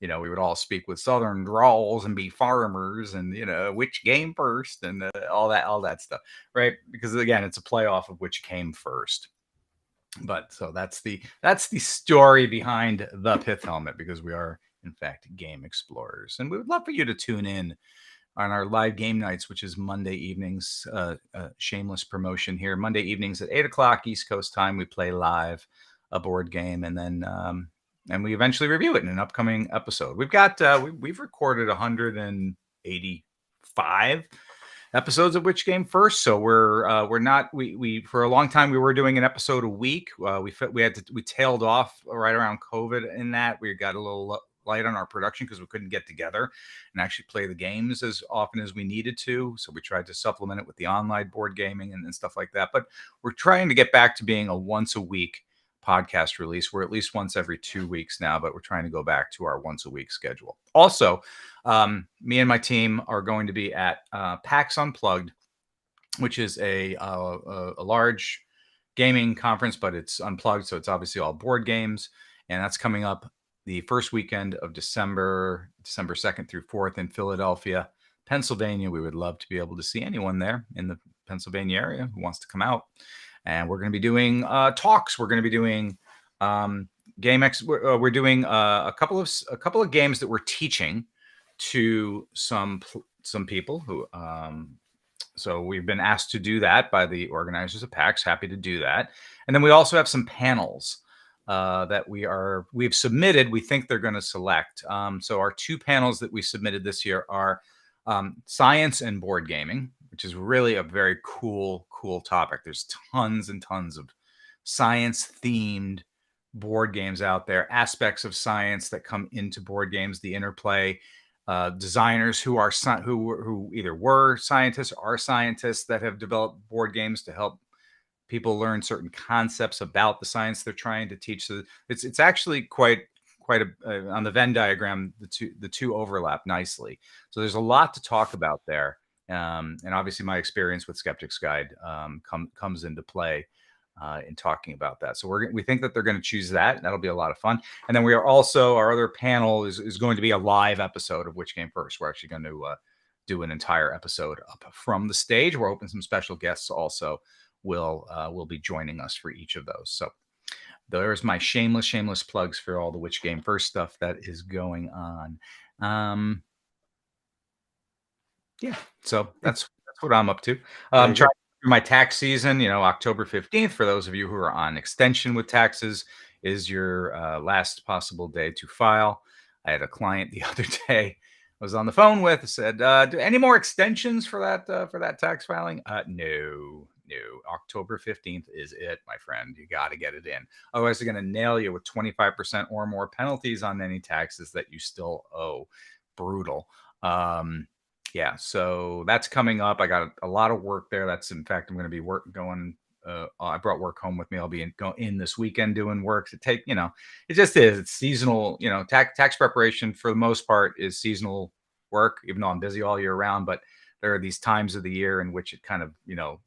we would all speak with Southern drawls and be farmers, and which game first, and all that stuff, right? Because again, it's a playoff of which came first. But so that's the story behind the pith helmet, because we are in fact game explorers, and we would love for you to tune in on our live game nights, which is Monday evenings. Shameless promotion here. Monday evenings at 8:00 East Coast time, we play live a board game, and then and we eventually review it in an upcoming episode. We've got we've recorded 185 episodes of Which Game First, so we're not we for a long time we were doing an episode a week. We tailed off right around COVID. In that we got a little light on our production because we couldn't get together and actually play the games as often as we needed to. So we tried to supplement it with the online board gaming and stuff like that. But we're trying to get back to being a once a week podcast release. We're at least once every 2 weeks now, but we're trying to go back to our once a week schedule. Also, me and my team are going to be at PAX Unplugged, which is a large gaming conference, but it's unplugged. So it's obviously all board games. And that's coming up the first weekend of December 2nd through 4th in Philadelphia, Pennsylvania. We would love to be able to see anyone there in the Pennsylvania area who wants to come out. And we're going to be doing talks. We're going to be doing we're doing a couple of games that we're teaching to some people who. So we've been asked to do that by the organizers of PAX. Happy to do that. And then we also have some panels that we've submitted. We think they're going to select. So our 2 panels that we submitted this year are science and board gaming, which is really a very cool topic. There's tons and tons of science-themed board games out there, aspects of science that come into board games, the interplay, designers who either were scientists or are scientists that have developed board games to help people learn certain concepts about the science they're trying to teach. So it's actually quite on the Venn diagram, the two overlap nicely. So there's a lot to talk about there. And obviously my experience with Skeptic's Guide comes into play in talking about that. So we think that they're going to choose that. That'll be a lot of fun. And then we are also, our other panel is going to be a live episode of Which Game First. We're actually going to do an entire episode up from the stage. We're hoping some special guests also will be joining us for each of those. So there's my shameless plugs for all the Which Game First stuff that is going on. Yeah, so that's what I'm up to. Trying through my tax season. October 15th, for those of you who are on extension with taxes, is your last possible day to file. I had a client the other day I was on the phone with, said, do any more extensions for that tax filing? No. October 15th is it, my friend. You got to get it in. Otherwise, they're going to nail you with 25% or more penalties on any taxes that you still owe brutal. Yeah, so that's coming up. I got a lot of work there. That's, in fact, I'm going to be going. I brought work home with me. I'll be in this weekend doing work. It just is. It's seasonal. Tax preparation for the most part is seasonal work, even though I'm busy all year round. But there are these times of the year in which it kind of,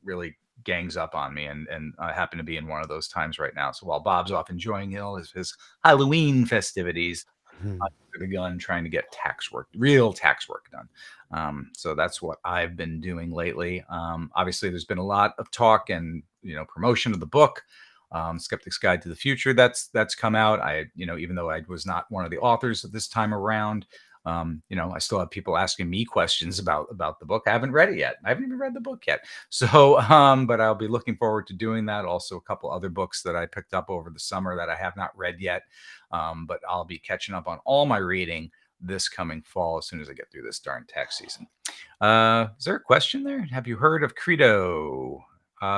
really gangs up on me, and I happen to be in one of those times right now. So while Bob's off enjoying his Halloween festivities, I've begun trying to get real tax work done. So that's what I've been doing lately. Obviously, there's been a lot of talk and promotion of the book, Skeptic's Guide to the Future. That's come out. Even though I was not one of the authors at this time around, I still have people asking me questions about the book. I haven't read it yet. I haven't even read the book yet. So, but I'll be looking forward to doing that. Also, a couple other books that I picked up over the summer that I have not read yet. But I'll be catching up on all my reading this coming fall as soon as I get through this darn tax season. Is there a question there? Have you heard of Credo?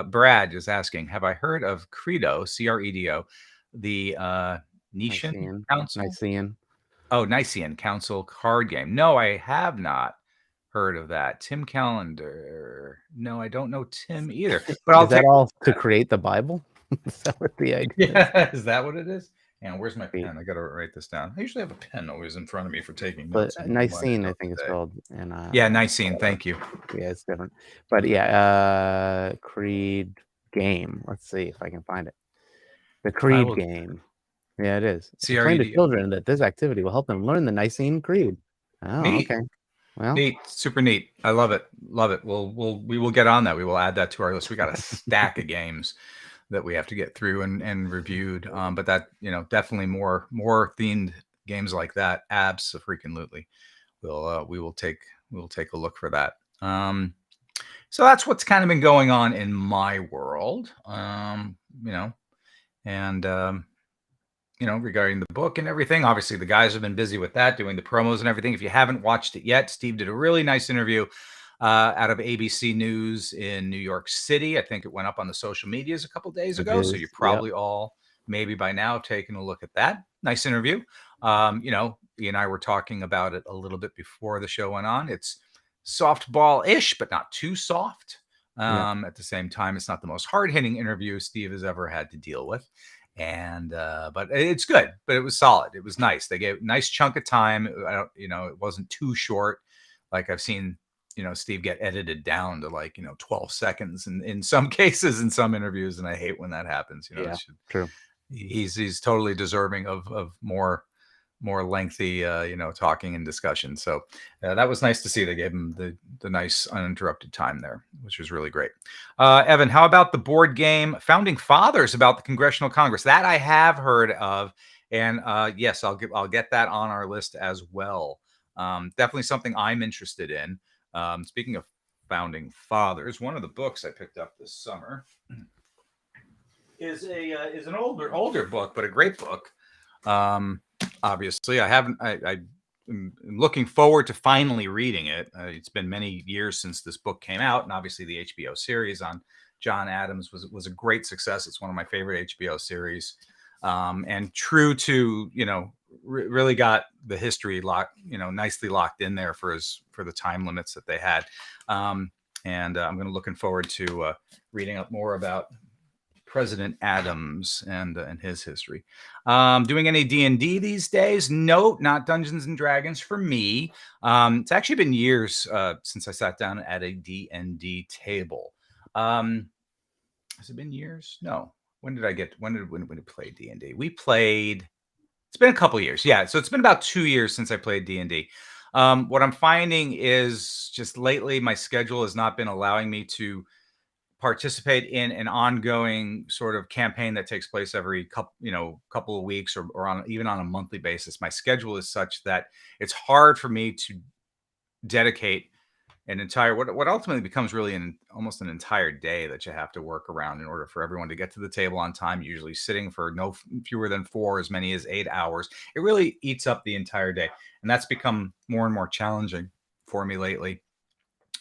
Brad is asking, have I heard of Credo, Credo, the Nicene Council? Nicene Council card game. No, I have not heard of that. Tim Callender. No, I don't know Tim either. But I'll take all to create the Bible. Is that what the idea? Yeah, is that what it is? And where's my pen? I got to write this down. I usually have a pen always in front of me for taking notes. But Nicene, I think it's called. And yeah, Nicene. Thank you. Yeah, it's different. But yeah, Creed game. Let's see if I can find it. The Creed game. Yeah, it is. Explain to children that this activity will help them learn the Nicene Creed. Oh, neat. Okay. Well, neat, super neat. I love it. Love it. We will get on that. We will add that to our list. We got a stack of games that we have to get through and reviewed. But that, definitely more themed games like that. Absolutely. We will take a look for that. So that's what's kind of been going on in my world. Regarding the book and everything. Obviously, the guys have been busy with that, doing the promos and everything. If you haven't watched it yet, Steve did a really nice interview out of ABC News in New York City. I think it went up on the social medias a couple days ago. So you're probably all maybe by now taking a look at that. Nice interview. He and I were talking about it a little bit before the show went on. It's softball-ish, but not too soft. At the same time, it's not the most hard-hitting interview Steve has ever had to deal with. And but it's good, but it was solid. It was nice. They gave a nice chunk of time. It wasn't too short. Like I've seen, Steve get edited down to 12 seconds in some cases, in some interviews. And I hate when that happens. True. He's totally deserving of more lengthy, talking and discussion. So that was nice to see. They gave him the nice uninterrupted time there, which was really great. Evan, how about the board game Founding Fathers about the Congressional Congress? That I have heard of. And yes, I'll get that on our list as well. Definitely something I'm interested in. Speaking of Founding Fathers, one of the books I picked up this summer is an older book, but a great book. Obviously, I'm looking forward to finally reading it. It's been many years since this book came out, and obviously the HBO series on John Adams was a great success. It's one of my favorite HBO series, and true to really got the history nicely locked in there for the time limits that they had. And I'm looking forward to reading up more about President Adams and his history. Doing any D&D these days? No, not Dungeons and Dragons for me. It's actually been years since I sat down at a D&D table. Has it been years? No. When did we play D&D? It's been a couple years. Yeah. So it's been about 2 years since I played D&D. What I'm finding is just lately my schedule has not been allowing me to participate in an ongoing sort of campaign that takes place every couple of weeks or even on a monthly basis. My schedule is such that it's hard for me to dedicate an entire what ultimately becomes really almost an entire day that you have to work around in order for everyone to get to the table on time, usually sitting for no fewer than 4, as many as 8 hours. It really eats up the entire day, and that's become more and more challenging for me lately.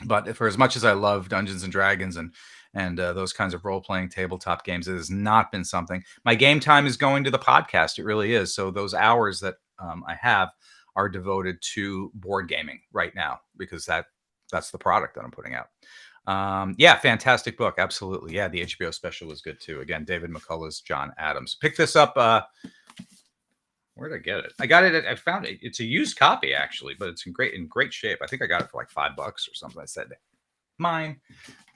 But for as much as I love Dungeons and Dragons and those kinds of role-playing tabletop games, it has not been something. My game time is going to the podcast. It really is. So those hours that I have are devoted to board gaming right now, because that's the product that I'm putting out. Yeah, fantastic book. Absolutely. Yeah, the HBO special was good too. Again, David McCullough's John Adams. Pick this up. Where did I get it? I got it. I found it. It's a used copy actually, but it's in great shape. I think I got it for like $5 or something. I said mine,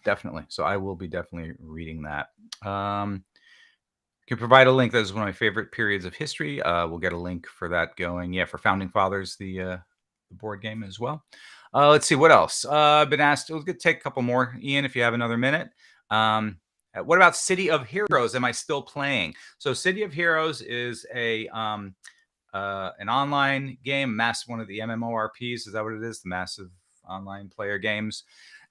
definitely. So I will be definitely reading that. Can provide a link. That is one of my favorite periods of history. We'll get a link for that going. Yeah, for Founding Fathers, the board game as well. Let's see what else. I've been asked. We'll take a couple more, Ian, if you have another minute. What about City of Heroes? Am I still playing? So City of Heroes is a an online game, one of the MMORPGs. Is that what it is? The massive online player games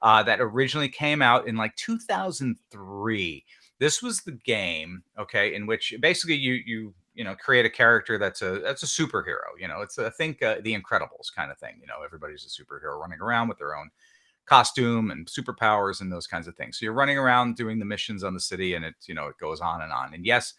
that originally came out in like 2003. This was the game, okay, in which basically you create a character that's a superhero. It's think the Incredibles kind of thing. Everybody's a superhero running around with their own costume and superpowers and those kinds of things. So you're running around doing the missions on the city, and it goes on and on. And yes,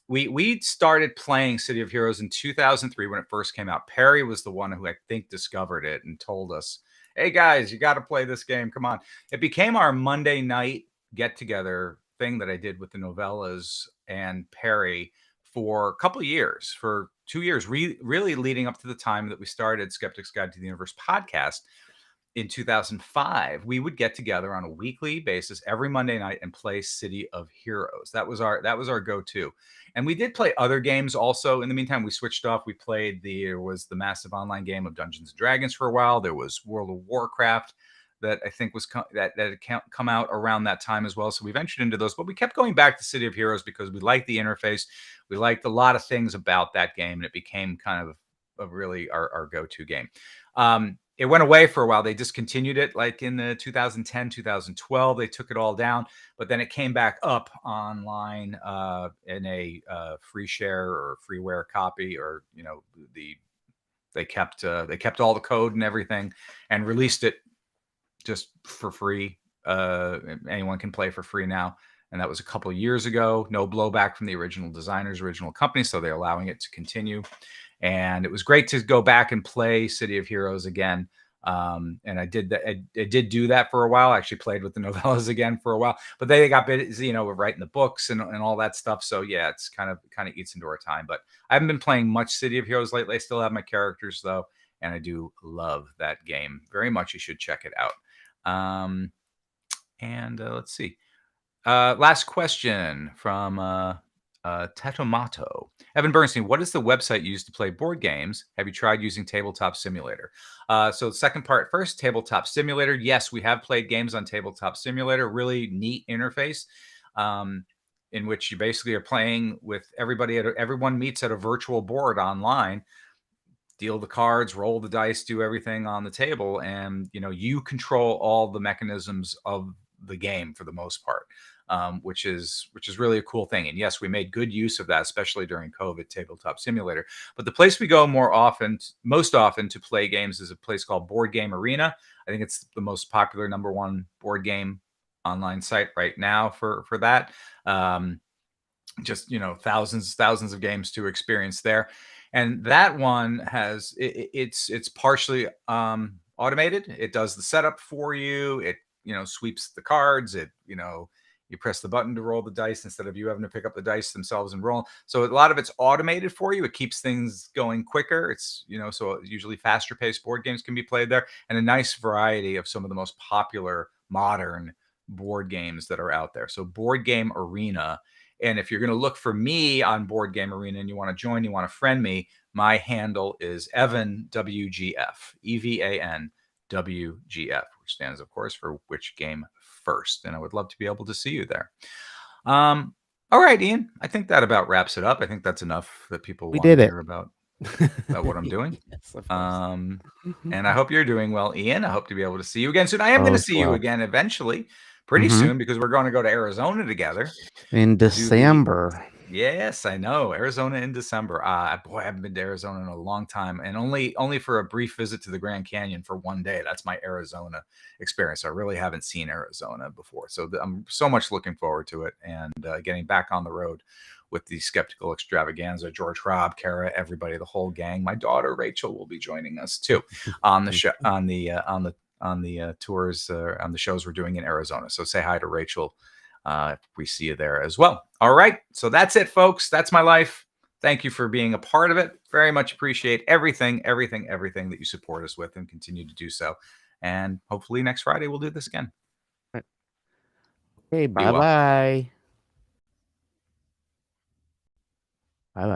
we started playing City of Heroes in 2003 when it first came out. Perry was the one who I think discovered it and told us, "Hey guys, you got to play this game. Come on!" It became our Monday night get-together thing that I did with the novellas and Perry for a couple of years, for 2 years, really leading up to the time that we started Skeptic's Guide to the Universe podcast in 2005. We would get together on a weekly basis every Monday night and play City of Heroes. That was our go-to. And we did play other games also. In the meantime, we switched off. We played there was the massive online game of Dungeons and Dragons for a while. There was World of Warcraft that I think was that had come out around that time as well. So we ventured into those, but we kept going back to City of Heroes because we liked the interface. We liked a lot of things about that game, and it became kind of really our go-to game. It went away for a while. They discontinued it like in the 2010, 2012. They took it all down, but then it came back up online in a free share or freeware copy, or they kept all the code and everything and released it just for free. Anyone can play for free now. And that was a couple of years ago. No blowback from the original designers, original company. So they're allowing it to continue. And it was great to go back and play City of Heroes again. And I did that. I did do that for a while. I actually played with the novellas again for a while, but they got busy, we're writing the books and all that stuff. So yeah, it's kind of eats into our time, but I haven't been playing much City of Heroes lately. I still have my characters though. And I do love that game very much. You should check it out. Let's see. Last question from Tetomato. Evan Bernstein, what is the website used to play board games? Have you tried using Tabletop Simulator? So the second part first, Tabletop Simulator. Yes, we have played games on Tabletop Simulator. Really neat interface in which you basically are playing with everybody. Everyone meets at a virtual board online. Deal the cards, roll the dice, do everything on the table, and you control all the mechanisms of the game for the most part, which is really a cool thing. And yes, we made good use of that, especially during COVID, Tabletop Simulator. But the place we go most often to play games is a place called Board Game Arena. I think it's the most popular #1 board game online site right now for that. Just thousands of games to experience there. And that one has it's partially automated. It does the setup for you. It sweeps the cards. It you press the button to roll the dice instead of you having to pick up the dice themselves and roll. So a lot of it's automated for you. It keeps things going quicker. It's so usually faster paced board games can be played there, and a nice variety of some of the most popular modern board games that are out there. So Board Game Arena. And if you're going to look for me on Board Game Arena and you want to join, you want to friend me, my handle is Evan WGF, EVAN WGF, which stands, of course, for Which Game First. And I would love to be able to see you there. All right, Ian, I think that about wraps it up. I think that's enough that people want to hear about what I'm doing. Yes, of course. And I hope you're doing well, Ian. I hope to be able to see you again soon. I am going to see you again eventually. Pretty soon, because we're going to go to Arizona together in December. Yes, I know, Arizona in December. Boy, I haven't been to Arizona in a long time, and only for a brief visit to the Grand Canyon for one day. That's my Arizona experience. I really haven't seen Arizona before, so I'm so much looking forward to it and getting back on the road with the Skeptical Extravaganza. George, Rob, Kara, everybody, the whole gang. My daughter Rachel will be joining us too on the show, on the tours, on the shows we're doing in Arizona. So say hi to Rachel. If we see you there as well. All right. So that's it, folks. That's my life. Thank you for being a part of it. Very much appreciate everything that you support us with, and continue to do so. And hopefully next Friday we'll do this again. Okay, Be well. bye-bye. Bye-bye.